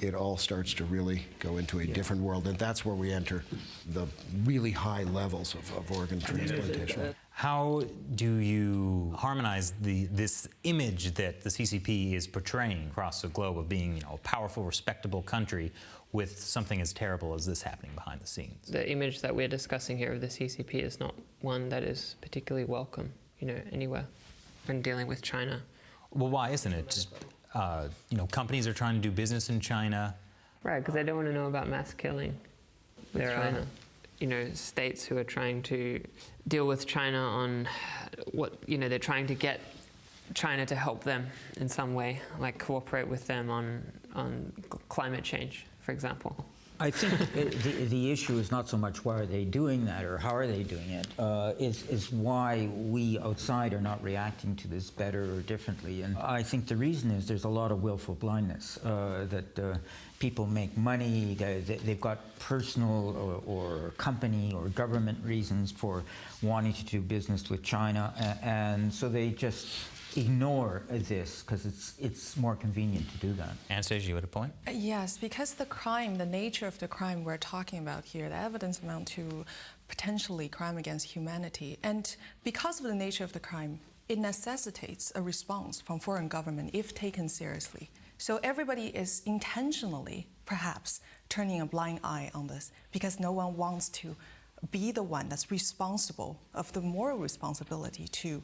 it all starts to really go into a different world, and that's where we enter the really high levels of organ transplantation. How do you harmonize this image that the CCP is portraying across the globe of being, a powerful, respectable country with something as terrible as this happening behind the scenes? The image that we're discussing here of the CCP is not one that is particularly welcome, anywhere when dealing with China. Well, why isn't it? Just, companies are trying to do business in China. Right, because they don't want to know about mass killing. There China. are, states who are trying to deal with China on what, they're trying to get China to help them in some way, like cooperate with them on climate change, for example. I think the issue is not so much why are they doing that or how are they doing it, is why we outside are not reacting to this better or differently. And I think the reason is there's a lot of willful blindness, that people make money, they've got personal or company or government reasons for wanting to do business with China, and so they just ignore this because it's more convenient to do that. Anastasia, you had a point? Yes, because the nature of the crime we're talking about here, the evidence amount to potentially crime against humanity. And because of the nature of the crime, it necessitates a response from foreign government if taken seriously. So everybody is intentionally, perhaps, turning a blind eye on this because no one wants to be the one that's responsible of the moral responsibility to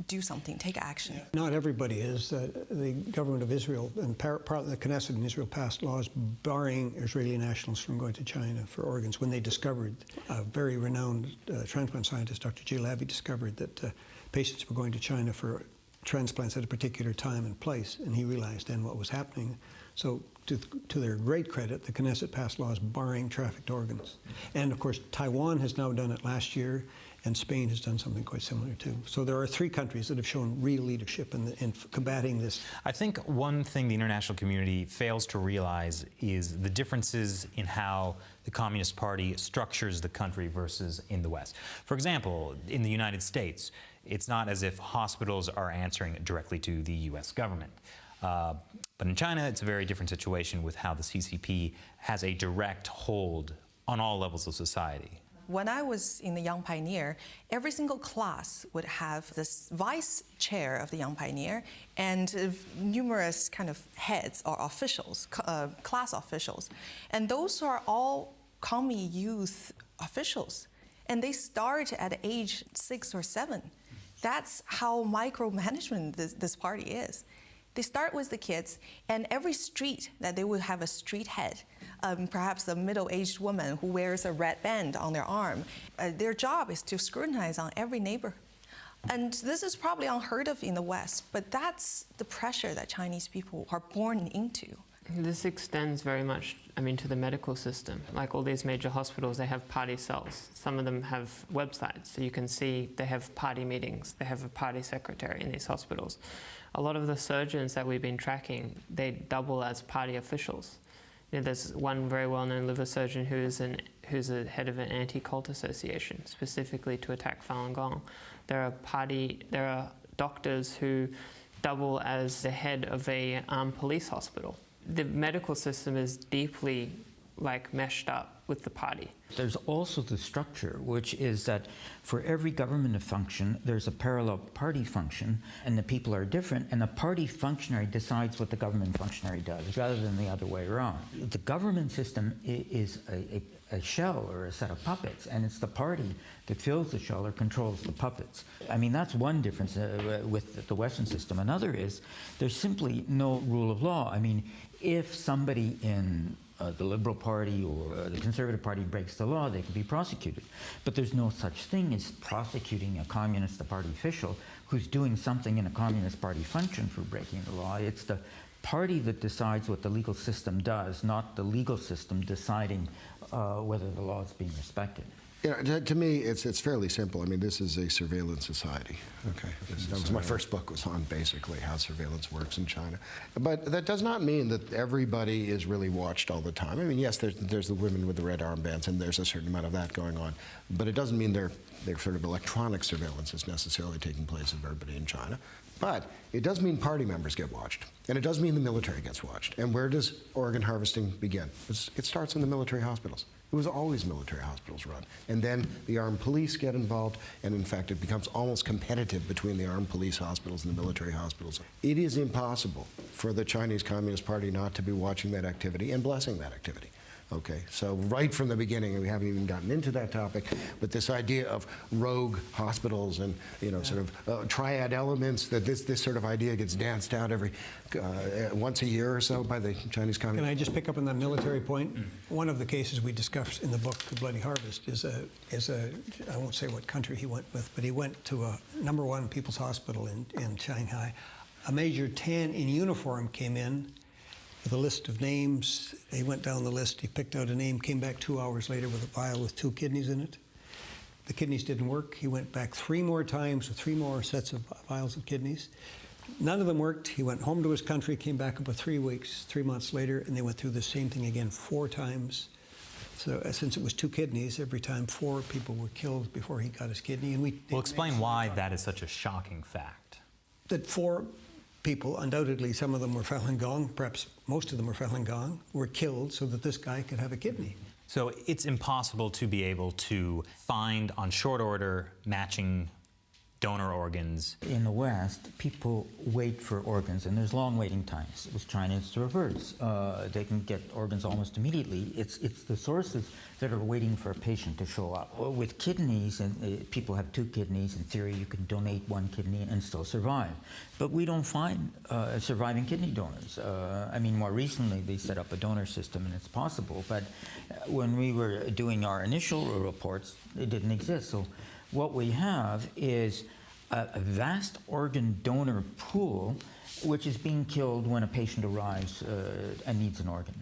do something, take action. Not everybody is. The government of Israel and the Knesset in Israel passed laws barring Israeli nationals from going to China for organs when they discovered, a very renowned transplant scientist, Dr. G. Labby, discovered that patients were going to China for transplants at a particular time and place, and he realized then what was happening. So to their great credit, the Knesset passed laws barring trafficked organs. And of course, Taiwan has now done it last year, and Spain has done something quite similar too. So there are 3 countries that have shown real leadership in combating this. I think one thing the international community fails to realize is the differences in how the Communist Party structures the country versus in the West. For example, in the United States, it's not as if hospitals are answering directly to the US government. But in China, it's a very different situation with how the CCP has a direct hold on all levels of society. When I was in the Young Pioneer, every single class would have this vice chair of the Young Pioneer and numerous kind of heads or officials, class officials. And those are all commie youth officials. And they start at age 6 or 7. That's how micromanagement this party is. They start with the kids, and every street that they will have a street head, perhaps a middle-aged woman who wears a red band on their arm. Their job is to scrutinize on every neighbor. And this is probably unheard of in the West, but that's the pressure that Chinese people are born into. This extends very much, to the medical system. Like all these major hospitals, they have party cells. Some of them have websites, so you can see they have party meetings. They have a party secretary in these hospitals. A lot of the surgeons that we've been tracking, they double as party officials. There's one very well-known liver surgeon who's a head of an anti-cult association, specifically to attack Falun Gong. There are doctors who double as the head of a police hospital. The medical system is deeply meshed up with the party. There's also the structure, which is that for every government function, there's a parallel party function, and the people are different, and the party functionary decides what the government functionary does, rather than the other way around. The government system is a shell or a set of puppets, and it's the party that fills the shell or controls the puppets. That's one difference with the Western system. Another is there's simply no rule of law. If somebody in the Liberal Party or the Conservative Party breaks the law, they can be prosecuted. But there's no such thing as prosecuting a Communist Party official who's doing something in a Communist Party function for breaking the law. It's the party that decides what the legal system does, not the legal system deciding whether the law is being respected. To me, it's fairly simple. This is a surveillance society. Okay, that was my first book, was on basically how surveillance works in China. But that does not mean that everybody is really watched all the time. Yes, there's the women with the red armbands, and there's a certain amount of that going on. But it doesn't mean their sort of electronic surveillance is necessarily taking place of everybody in China. But it does mean party members get watched, and it does mean the military gets watched. And where does organ harvesting begin? It starts in the military hospitals. It was always military hospitals run. And then the armed police get involved, and in fact, it becomes almost competitive between the armed police hospitals and the military hospitals. It is impossible for the Chinese Communist Party not to be watching that activity and blessing that activity. Okay, so right from the beginning, and we haven't even gotten into that topic, but this idea of rogue hospitals and sort of triad elements, that this sort of idea gets danced out every once a year or so by the Chinese Communist. Can I just pick up on that military point? One of the cases we discussed in the book, The Bloody Harvest, is a I won't say what country he went with, but he went to a #1 People's Hospital in Shanghai. A Major 10 in uniform came in with a list of names. He went down the list, he picked out a name, came back 2 hours later with a vial with 2 kidneys in it. The kidneys didn't work. He went back 3 more times with 3 more sets of vials of kidneys. None of them worked. He went home to his country, came back about 3 months later, and they went through the same thing again 4 times. So since it was 2 kidneys, every time 4 people were killed before he got his kidney. And Well, explain why that is such a shocking fact. That 4 people, undoubtedly some of them were Falun Gong, perhaps most of them were Falun Gong, were killed so that this guy could have a kidney. So it's impossible to be able to find on short order matching donor organs. In the West, people wait for organs, and there's long waiting times. With China, it's the reverse. They can get organs almost immediately. It's the sources that are waiting for a patient to show up. With kidneys, and people have 2 kidneys, in theory, you can donate 1 kidney and still survive. But we don't find surviving kidney donors. I mean, more recently, they set up a donor system, and it's possible. But when we were doing our initial reports, it didn't exist. So what we have is a vast organ donor pool, which is being killed when a patient arrives and needs an organ.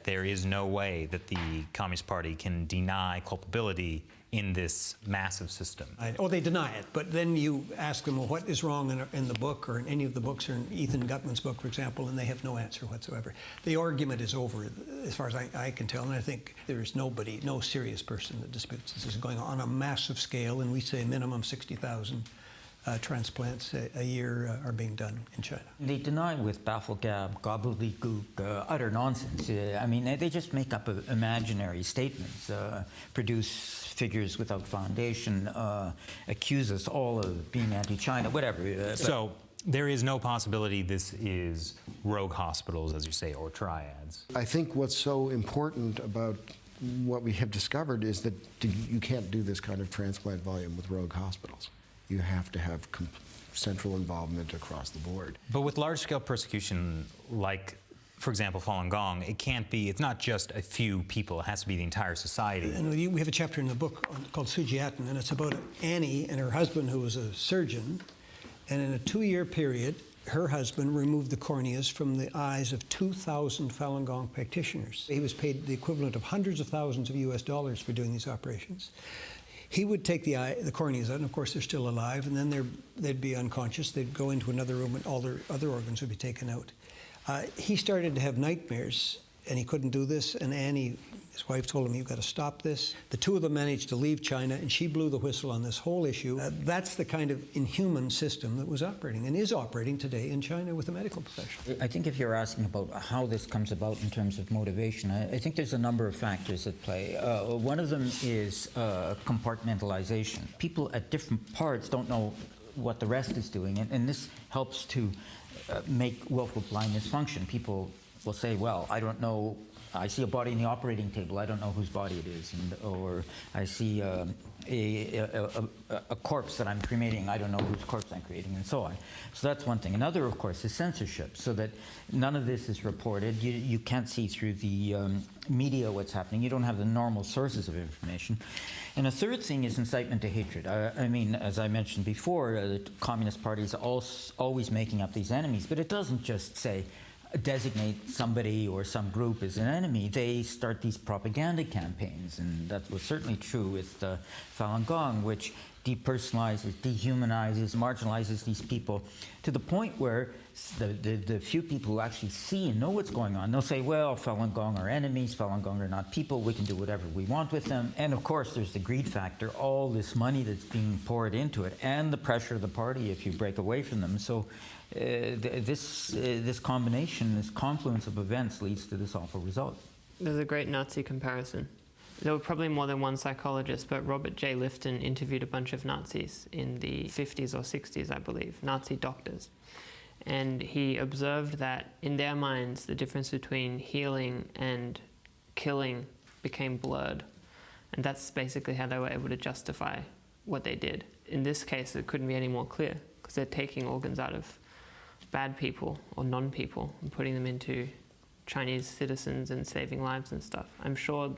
There is no way that the Communist Party can deny culpability in this massive system. They deny it, but then you ask them, well, what is wrong in the book, or in any of the books, or in Ethan Gutman's book, for example, and they have no answer whatsoever. The argument is over, as far as I can tell, and I think there is no serious person that disputes this. This is going on a massive scale, and we say minimum 60,000 transplants a year are being done in China. They deny with bafflegab, gobbledygook, utter nonsense. I mean, they just make up imaginary statements, produce figures without foundation, accuse us all of being anti-China, whatever. So there is no possibility this is rogue hospitals, as you say, or triads. I think what's so important about what we have discovered is that you can't do this kind of transplant volume with rogue hospitals. You have to have central involvement across the board. But with large-scale persecution, like, for example, Falun Gong, it's not just a few people, it has to be the entire society. And we have a chapter in the book called Sujiatan, and it's about Annie and her husband, who was a surgeon, and in a 2-year period, her husband removed the corneas from the eyes of 2,000 Falun Gong practitioners. He was paid the equivalent of hundreds of thousands of US dollars for doing these operations. He would take the corneas out, and of course they're still alive, and then they'd be unconscious. They'd go into another room, and all their other organs would be taken out. He started to have nightmares, and he couldn't do this, and Annie, his wife, told him, you've got to stop this. The 2 of them managed to leave China, and she blew the whistle on this whole issue. That's the kind of inhuman system that was operating, and is operating today in China with the medical profession. I think if you're asking about how this comes about in terms of motivation, I think there's a number of factors at play. One of them is compartmentalization. People at different parts don't know what the rest is doing, and this helps to make willful blindness function. People will say, well, I don't know, I see a body in the operating table, I don't know whose body it is, or I see a corpse that I'm cremating, I don't know whose corpse I'm creating, and so on. So that's one thing. Another, of course, is censorship, so that none of this is reported. You can't see through the media what's happening. You don't have the normal sources of information. And a third thing is incitement to hatred. I mean, as I mentioned before, the Communist Party is always making up these enemies, but it doesn't just say, designate somebody or some group as an enemy. They start these propaganda campaigns, and that was certainly true with Falun Gong, which depersonalizes, dehumanizes, marginalizes these people to the point where the few people who actually see and know what's going on, they'll say, well, Falun Gong are enemies, Falun Gong are not people, we can do whatever we want with them. And of course, there's the greed factor, all this money that's being poured into it, and the pressure of the party if you break away from them. So this combination, this confluence of events leads to this awful result. There's a great Nazi comparison. There were probably more than one psychologist, but Robert J. Lifton interviewed a bunch of Nazis in the 50s or 60s, I believe, Nazi doctors. And he observed that in their minds, the difference between healing and killing became blurred. And that's basically how they were able to justify what they did. In this case, it couldn't be any more clear, because they're taking organs out of bad people or non-people and putting them into Chinese citizens and saving lives and stuff. I'm sure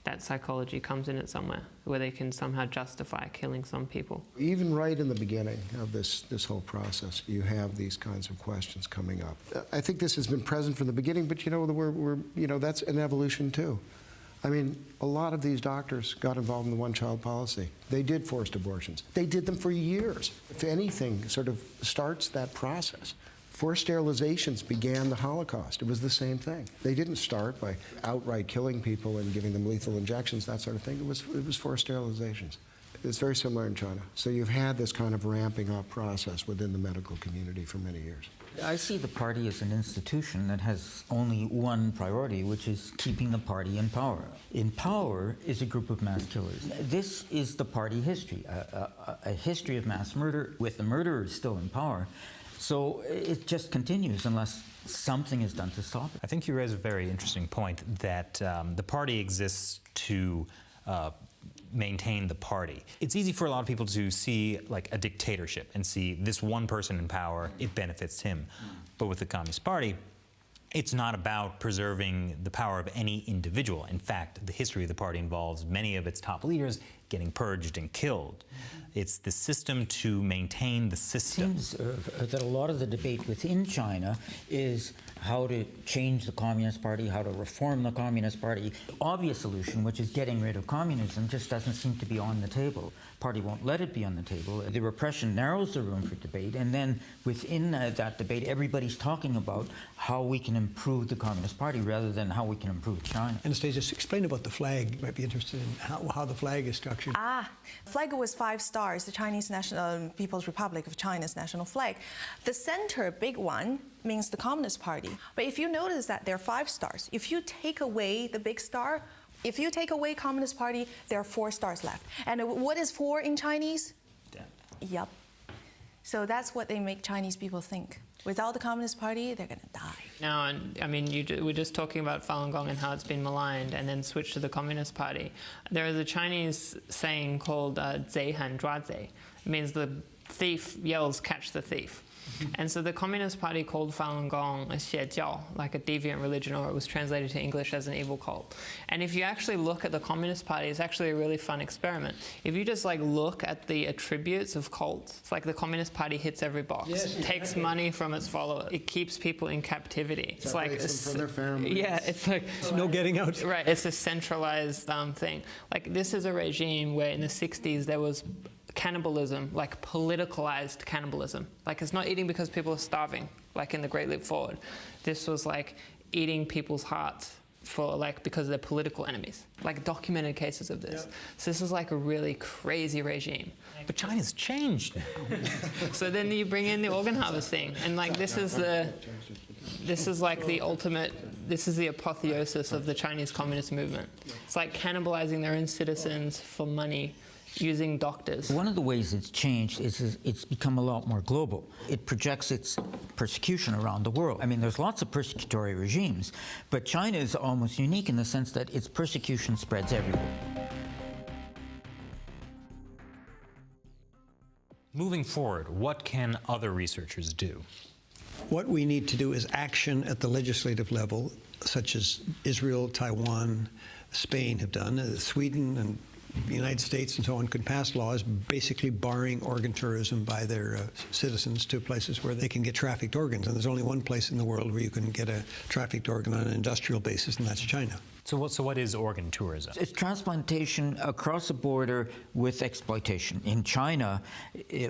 that psychology comes in it somewhere, where they can somehow justify killing some people. Even right in the beginning of this whole process, you have these kinds of questions coming up. I think this has been present from the beginning, but that's an evolution too. I mean, a lot of these doctors got involved in the one-child policy. They did forced abortions. They did them for years. If anything sort of starts that process, forced sterilizations began the Holocaust. It was the same thing. They didn't start by outright killing people and giving them lethal injections, that sort of thing. It was forced sterilizations. It's very similar in China. So you've had this kind of ramping up process within the medical community for many years. I see the party as an institution that has only one priority, which is keeping the party in power. In power is a group of mass killers. This is the party history, a history of mass murder with the murderers still in power. So it just continues unless something is done to stop it. I think you raise a very interesting point that the party exists to maintain the party. It's easy for a lot of people to see like a dictatorship and see this one person in power, it benefits him. But with the Communist Party, it's not about preserving the power of any individual. In fact, the history of the party involves many of its top leaders getting purged and killed. It's the system to maintain the system. It seems that a lot of the debate within China is how to change the Communist Party, how to reform the Communist Party. The obvious solution, which is getting rid of communism, just doesn't seem to be on the table. The party won't let it be on the table. The repression narrows the room for debate, and then within that debate, everybody's talking about how we can improve the Communist Party rather than how we can improve China. Anastasia, just explain about the flag. You might be interested in how the flag is structured. Flag was 5 stars, the Chinese National People's Republic of China's national flag. The center, big one, means the Communist Party. But if you notice that there are 5 stars, if you take away the big star, if you take away Communist Party, there are 4 stars left. And what is 4 in Chinese? Death. Yep. So that's what they make Chinese people think. Without the Communist Party, they're going to die. Now, and I mean, we're just talking about Falun Gong and how it's been maligned, and then switch to the Communist Party. There is a Chinese saying called "zei han zhua zei." It means the thief yells, "Catch the thief." And so the Communist Party called Falun Gong a xie jiao, like a deviant religion, or it was translated to English as an evil cult. And if you actually look at the Communist Party, it's actually a really fun experiment. If you just like look at the attributes of cults, it's like the Communist Party hits every box. Yes, takes money from its followers. It keeps people in captivity. It's like them from their families. Yeah, it's like No getting out. right. It's a centralized thing. Like this is a regime where in the 60s there was cannibalism, like politicalized cannibalism. Like it's not eating because people are starving, like in the Great Leap Forward. This was like eating people's hearts for like because they're political enemies, like documented cases of this. Yep. So this is like a really crazy regime. But China's changed now. So then you bring in the organ harvesting, and like this is like the ultimate. This is the apotheosis of the Chinese Communist movement. It's like cannibalizing their own citizens for money, using doctors. One of the ways it's changed is it's become a lot more global. It projects its persecution around the world. I mean, there's lots of persecutory regimes, but China is almost unique in the sense that its persecution spreads everywhere. Moving forward, what can other researchers do? What we need to do is action at the legislative level, such as Israel, Taiwan, Spain have done. Sweden and the United States and so on could pass laws basically barring organ tourism by their citizens to places where they can get trafficked organs. And there's only one place in the world where you can get a trafficked organ on an industrial basis, and that's China. So what is organ tourism? It's transplantation across a border with exploitation. In China,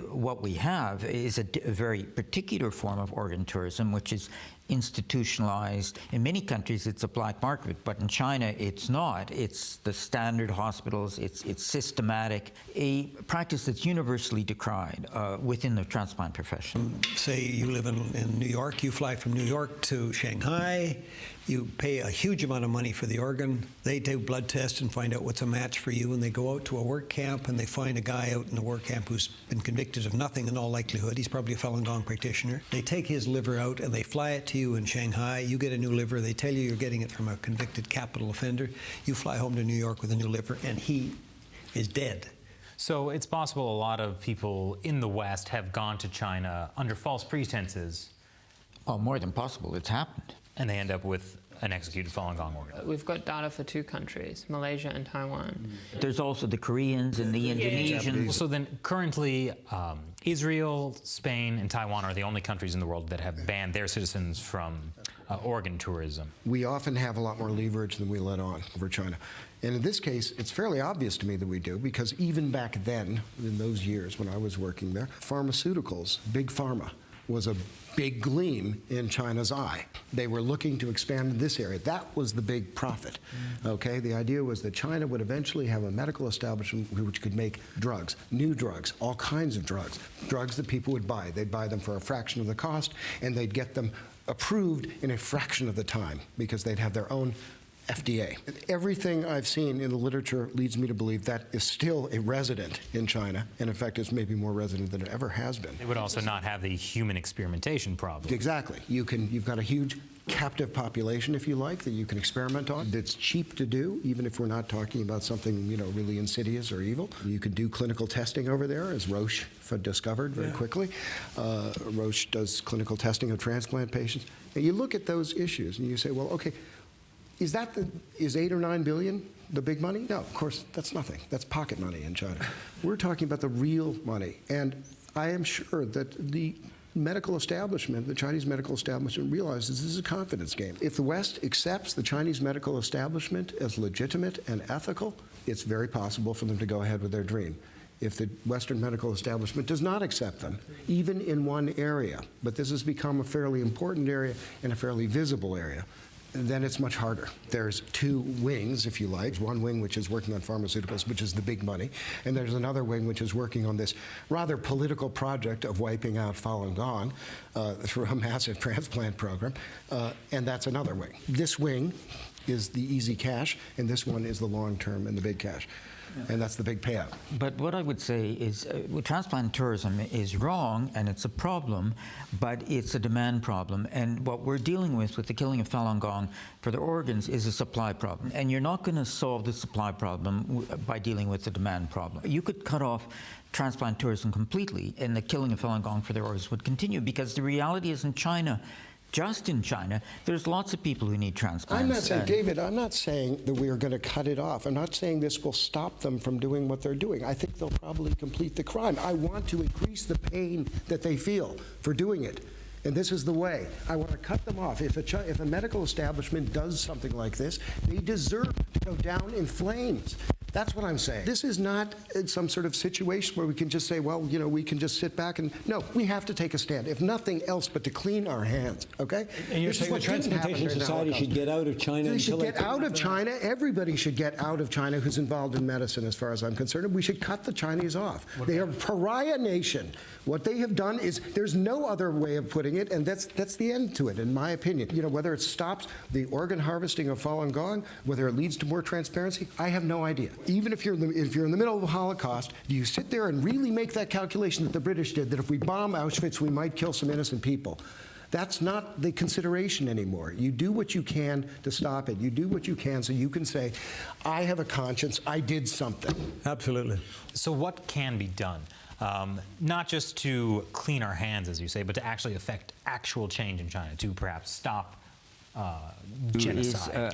what we have is a very particular form of organ tourism, which is institutionalized. In many countries, it's a black market, but in China, it's not. It's the standard hospitals. It's systematic, a practice that's universally decried within the transplant profession. Say you live in New York, you fly from New York to Shanghai, you pay a huge amount of money for the organ. organ, they do blood tests and find out what's a match for you, and they go out to a work camp and they find a guy out in the work camp who's been convicted of nothing in all likelihood. He's probably a Falun Gong practitioner. They take his liver out and they fly it to you in Shanghai. You get a new liver. They tell you you're getting it from a convicted capital offender. You fly home to New York with a new liver, and he is dead. So it's possible a lot of people in the West have gone to China under false pretenses. Oh, more than possible. It's happened. And they end up with an executed Falun Gong organ. We've got data for 2 countries, Malaysia and Taiwan. There's also the Koreans and the Indonesians. So then currently Israel, Spain, and Taiwan are the only countries in the world that have banned their citizens from organ tourism. We often have a lot more leverage than we let on over China. And in this case, it's fairly obvious to me that we do, because even back then, in those years when I was working there, pharmaceuticals, big pharma, was a big gleam in China's eye. They were looking to expand in this area. That was the big profit. Okay, the idea was that China would eventually have a medical establishment which could make drugs, new drugs, all kinds of drugs, drugs that people would buy. They'd buy them for a fraction of the cost, and they'd get them approved in a fraction of the time because they'd have their own FDA. Everything I've seen in the literature leads me to believe that is still a resident in China, and in fact is maybe more resident than it ever has been. They would also not have the human experimentation problem. Exactly. You've got a huge captive population, if you like, that you can experiment on. That's cheap to do, even if we're not talking about something, really insidious or evil. You can do clinical testing over there, as Roche discovered very quickly. Roche does clinical testing of transplant patients. And you look at those issues and you say, well, okay, is 8 or 9 billion the big money? No, of course, that's nothing. That's pocket money in China. We're talking about the real money. And I am sure that the medical establishment, the Chinese medical establishment, realizes this is a confidence game. If the West accepts the Chinese medical establishment as legitimate and ethical, it's very possible for them to go ahead with their dream. If the Western medical establishment does not accept them, even in one area, but this has become a fairly important area and a fairly visible area, then it's much harder. There's 2 wings, if you like. One wing which is working on pharmaceuticals, which is the big money, and there's another wing which is working on this rather political project of wiping out Falun Gong through a massive transplant program, and that's another wing. This wing is the easy cash, and this one is the long-term and the big cash. And that's the big payout. But what I would say is transplant tourism is wrong, and it's a problem, but it's a demand problem. And what we're dealing with the killing of Falun Gong for their organs is a supply problem. And you're not going to solve the supply problem by dealing with the demand problem. You could cut off transplant tourism completely, and the killing of Falun Gong for their organs would continue, because the reality is in China, just in China, there's lots of people who need transplants. I'm not saying, David, I'm not saying that we are going to cut it off. I'm not saying this will stop them from doing what they're doing. I think they'll probably complete the crime. I want to increase the pain that they feel for doing it. And this is the way. I want to cut them off. If a medical establishment does something like this, they deserve to go down in flames. That's what I'm saying. This is not some sort of situation where we can just say, well, we can just sit back and... No, we have to take a stand, if nothing else but to clean our hands, okay? And you're saying the Transplantation Society should get out of China? They should get out of China. Everybody should get out of China who's involved in medicine, as far as I'm concerned. We should cut the Chinese off. They are a pariah nation. What they have done is, there's no other way of putting it, and that's the end to it, in my opinion. Whether it stops the organ harvesting of Falun Gong, whether it leads to more transparency, I have no idea. Even if you're in the middle of the Holocaust, do you sit there and really make that calculation that the British did, that if we bomb Auschwitz, we might kill some innocent people? That's not the consideration anymore. You do what you can to stop it. You do what you can so you can say, I have a conscience, I did something. Absolutely. So what can be done? Not just to clean our hands, as you say, but to actually affect actual change in China, to perhaps stop genocide.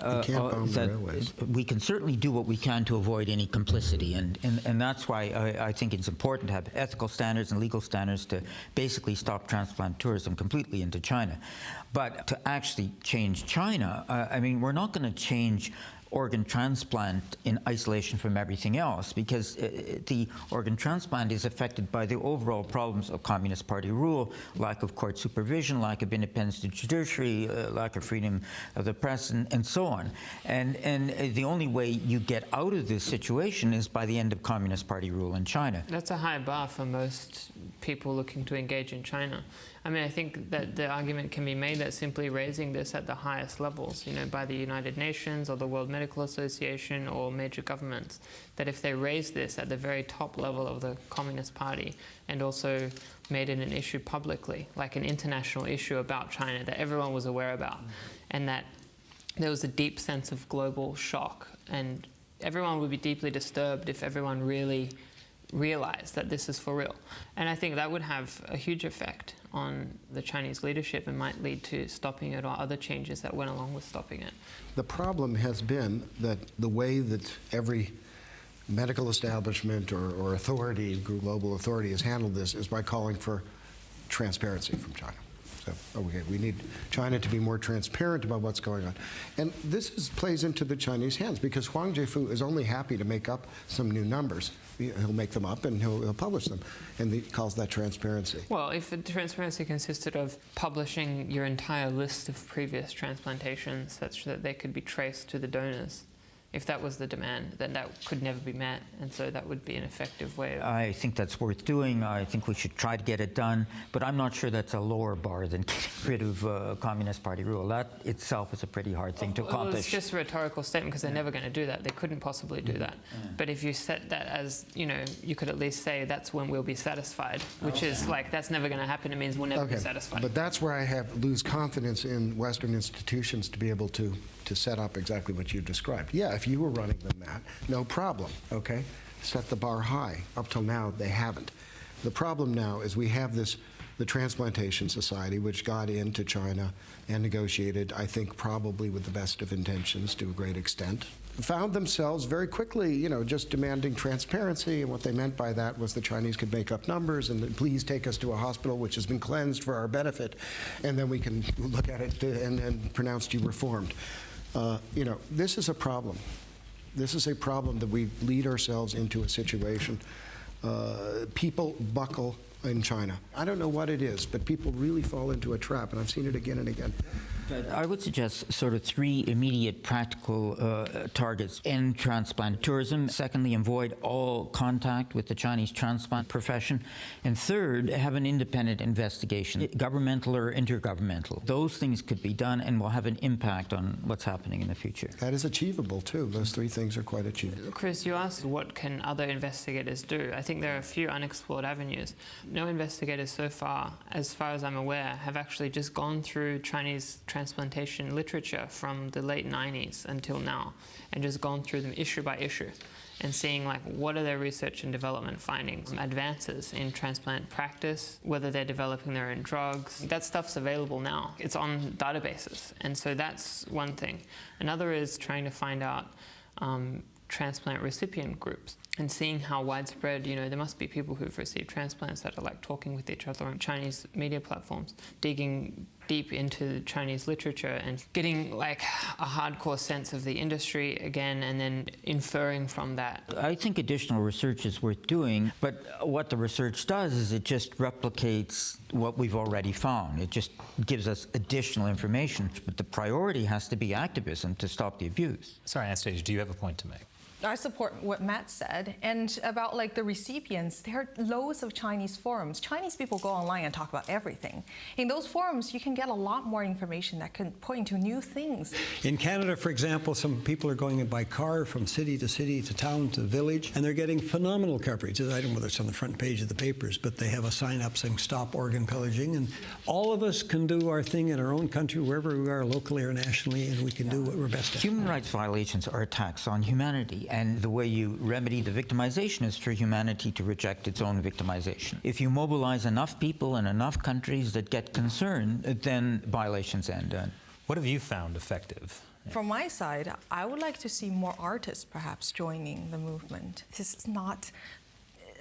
We can certainly do what we can to avoid any complicity, and that's why I think it's important to have ethical standards and legal standards to basically stop transplant tourism completely into China. But to actually change China, we're not going to change organ transplant in isolation from everything else, because the organ transplant is affected by the overall problems of Communist Party rule, lack of court supervision, lack of independence to judiciary, lack of freedom of the press, and so on. And the only way you get out of this situation is by the end of Communist Party rule in China. That's a high bar for most people looking to engage in China. I mean, I think that the argument can be made that simply raising this at the highest levels, by the United Nations or the World Medical Association or major governments, that if they raise this at the very top level of the Communist Party and also made it an issue publicly, like an international issue about China that everyone was aware about, and that there was a deep sense of global shock, and everyone would be deeply disturbed if everyone really realize that this is for real. And I think that would have a huge effect on the Chinese leadership and might lead to stopping it or other changes that went along with stopping it. The problem has been that the way that every medical establishment or authority, global authority, has handled this is by calling for transparency from China. So, okay, we need China to be more transparent about what's going on. And this plays into the Chinese hands, because Huang Zhifu is only happy to make up some new numbers. He'll make them up and he'll publish them, and he calls that transparency. Well, if the transparency consisted of publishing your entire list of previous transplantations such that they could be traced to the donors, if that was the demand, then that could never be met, and so that would be an effective way of... I think that's worth doing. I think we should try to get it done, but I'm not sure that's a lower bar than getting rid of Communist Party rule. That itself is a pretty hard thing to accomplish. Well, it's just a rhetorical statement, because they're never going to do that. They couldn't possibly do that. But if you set that as, you could at least say that's when we'll be satisfied, which is like, that's never going to happen. It means we'll never be satisfied. But that's where I lose confidence in Western institutions to be able to set up exactly what you described. Yeah, if you were running them that, no problem, okay? Set the bar high. Up till now, they haven't. The problem now is we have the Transplantation Society, which got into China and negotiated, I think probably with the best of intentions to a great extent, found themselves very quickly, just demanding transparency, and what they meant by that was the Chinese could make up numbers and please take us to a hospital which has been cleansed for our benefit, and then we can look at it and pronounce you reformed. This is a problem. This is a problem that we lead ourselves into a situation. People buckle in China. I don't know what it is, but people really fall into a trap, and I've seen it again and again. I would suggest sort of 3 immediate practical targets. End transplant tourism. Secondly, avoid all contact with the Chinese transplant profession. And third, have an independent investigation, governmental or intergovernmental. Those things could be done and will have an impact on what's happening in the future. That is achievable, too. Those 3 things are quite achievable. Chris, you asked what can other investigators do. I think there are a few unexplored avenues. No investigators so far, as far as I'm aware, have actually just gone through Chinese transplantation literature from the late 90s until now, and just gone through them issue by issue and seeing what are their research and development findings, advances in transplant practice, whether they're developing their own drugs. That stuff's available now. It's on databases, and so that's one thing. Another is trying to find out transplant recipient groups and seeing how widespread, there must be people who've received transplants that are talking with each other on Chinese media platforms, digging deep into Chinese literature and getting a hardcore sense of the industry again, and then inferring from that. I think additional research is worth doing, but what the research does is it just replicates what we've already found. It just gives us additional information, but the priority has to be activism to stop the abuse. Sorry, Anastasia, do you have a point to make? I support what Matt said. And about the recipients, there are loads of Chinese forums. Chinese people go online and talk about everything. In those forums, you can get a lot more information that can point to new things. In Canada, for example, some people are going by car from city to town to village, and they're getting phenomenal coverage. I don't know whether it's on the front page of the papers, but they have a sign up saying stop organ pillaging. And all of us can do our thing in our own country, wherever we are, locally or nationally, and we can do what we're best at. Human rights violations are attacks on humanity. And the way you remedy the victimization is for humanity to reject its own victimization. If you mobilize enough people in enough countries that get concerned, then violations end. What have you found effective? From my side, I would like to see more artists perhaps joining the movement. This is not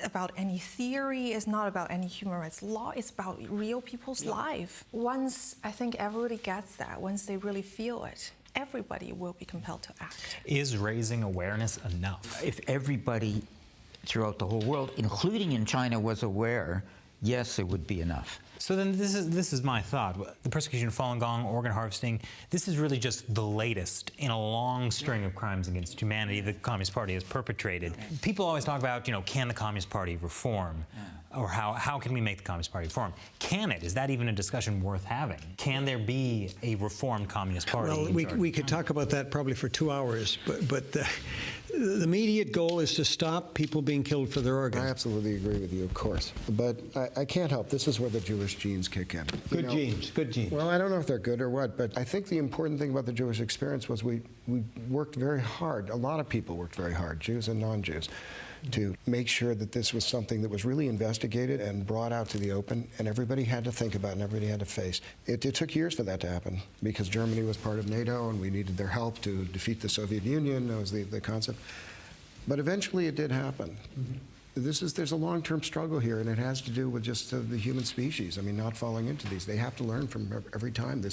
about any theory, it's not about any human rights law, it's about real people's life. Once I think everybody gets that, once they really feel it, everybody will be compelled to act. Is raising awareness enough? If everybody throughout the whole world, including in China, was aware, yes, it would be enough. So then this is my thought. The persecution of Falun Gong, organ harvesting, this is really just the latest in a long string of crimes against humanity the Communist Party has perpetrated. People always talk about, can the Communist Party reform? Or how can we make the Communist Party reform? Can it? Is that even a discussion worth having? Can there be a reformed Communist Party? Well, we could talk about that probably for 2 hours, but the immediate goal is to stop people being killed for their organs. I absolutely agree with you, of course. But I can't help. This is where the Jewish genes kick in. Good genes, good genes. Well, I don't know if they're good or what, but I think the important thing about the Jewish experience was we worked very hard. A lot of people worked very hard, Jews and non-Jews, to make sure that this was something that was really investigated and brought out to the open, and everybody had to think about it and everybody had to face. It took years for that to happen because Germany was part of NATO and we needed their help to defeat the Soviet Union. That was the concept. But eventually it did happen. There's a long-term struggle here, and it has to do with just the human species. I mean, not falling into these. They have to learn from every time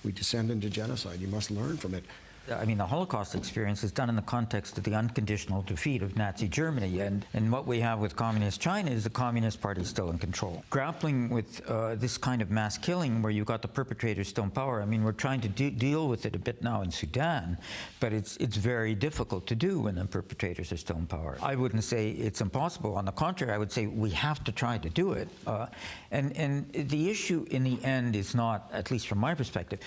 we descend into genocide. You must learn from it. I mean, the Holocaust experience is done in the context of the unconditional defeat of Nazi Germany, and what we have with Communist China is the Communist Party still in control. Grappling with this kind of mass killing where you've got the perpetrators still in power, I mean, we're trying to deal with it a bit now in Sudan, but it's very difficult to do when the perpetrators are still in power. I wouldn't say it's impossible. On the contrary, I would say we have to try to do it. And the issue in the end is not, at least from my perspective,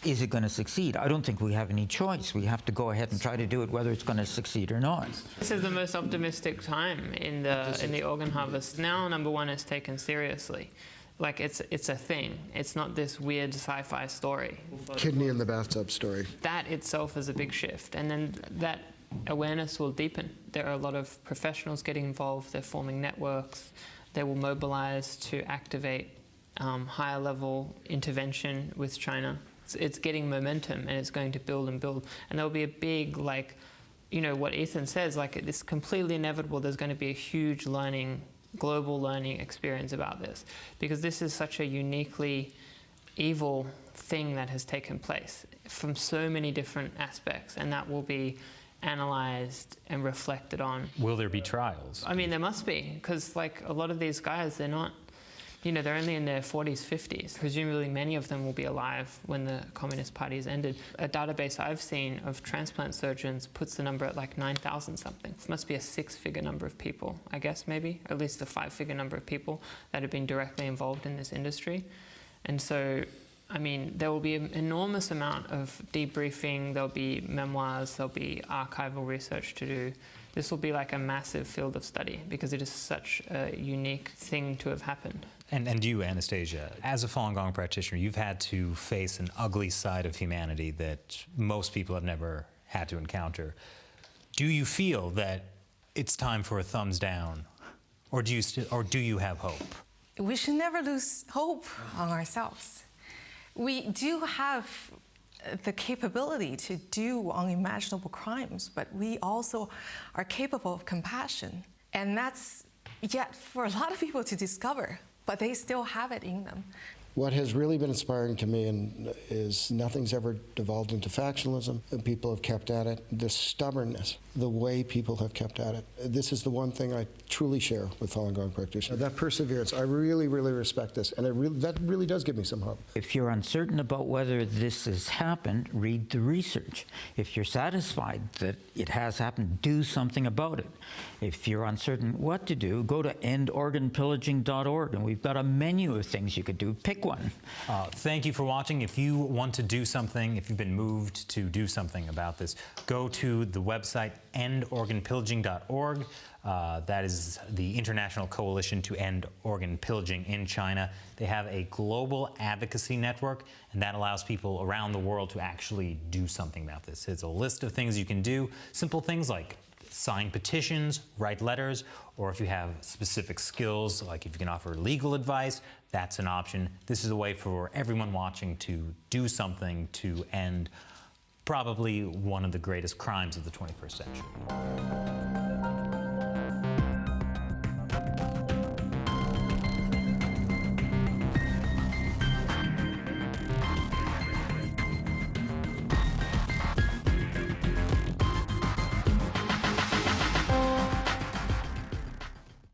is it going to succeed? I don't think we have any choice. We have to go ahead and try to do it whether it's going to succeed or not. This is the most optimistic time in the organ harvest. Now, number one is taken seriously. Like it's a thing. It's not this weird sci-fi story. Kidney in the bathtub story. That itself is a big shift, and then that awareness will deepen. There are a lot of professionals getting involved. They're forming networks. They will mobilize to activate higher level intervention with China. It's getting momentum, and it's going to build and build. And there'll be a big, what Ethan says, it's completely inevitable. There's going to be a huge global learning experience about this, because this is such a uniquely evil thing that has taken place from so many different aspects, and that will be analyzed and reflected on. Will there be trials? I mean, there must be, because a lot of these guys, they're not, they're only in their 40s, 50s. Presumably many of them will be alive when the Communist Party has ended. A database I've seen of transplant surgeons puts the number at 9,000 something. It must be a 6-figure number of people, I guess, maybe, or at least a 5-figure number of people that have been directly involved in this industry. And so, I mean, there will be an enormous amount of debriefing, there'll be memoirs, there'll be archival research to do. This will be like a massive field of study because it is such a unique thing to have happened. And you, Anastasia, as a Falun Gong practitioner, you've had to face an ugly side of humanity that most people have never had to encounter. Do you feel that it's time for a thumbs down, or do you have hope? We should never lose hope on ourselves. We do have the capability to do unimaginable crimes, but we also are capable of compassion. And that's yet for a lot of people to discover, but they still have it in them. What has really been inspiring to me is nothing's ever devolved into factionalism, and people have kept at it. The stubbornness, the way people have kept at it. This is the one thing I truly share with Falun Gong practitioners. That perseverance, I really, really respect this, and that really does give me some hope. If you're uncertain about whether this has happened, read the research. If you're satisfied that it has happened, do something about it. If you're uncertain what to do, go to endorganpillaging.org, and we've got a menu of things you could do. Pick one. Thank you for watching. If you want to do something, if you've been moved to do something about this, go to the website endorganpillaging.org. That is the International Coalition to End Organ Pillaging in China. They have a global advocacy network, and that allows people around the world to actually do something about this. It's a list of things you can do, simple things like sign petitions, write letters, or if you have specific skills, like if you can offer legal advice, that's an option. This is a way for everyone watching to do something to end probably one of the greatest crimes of the 21st century.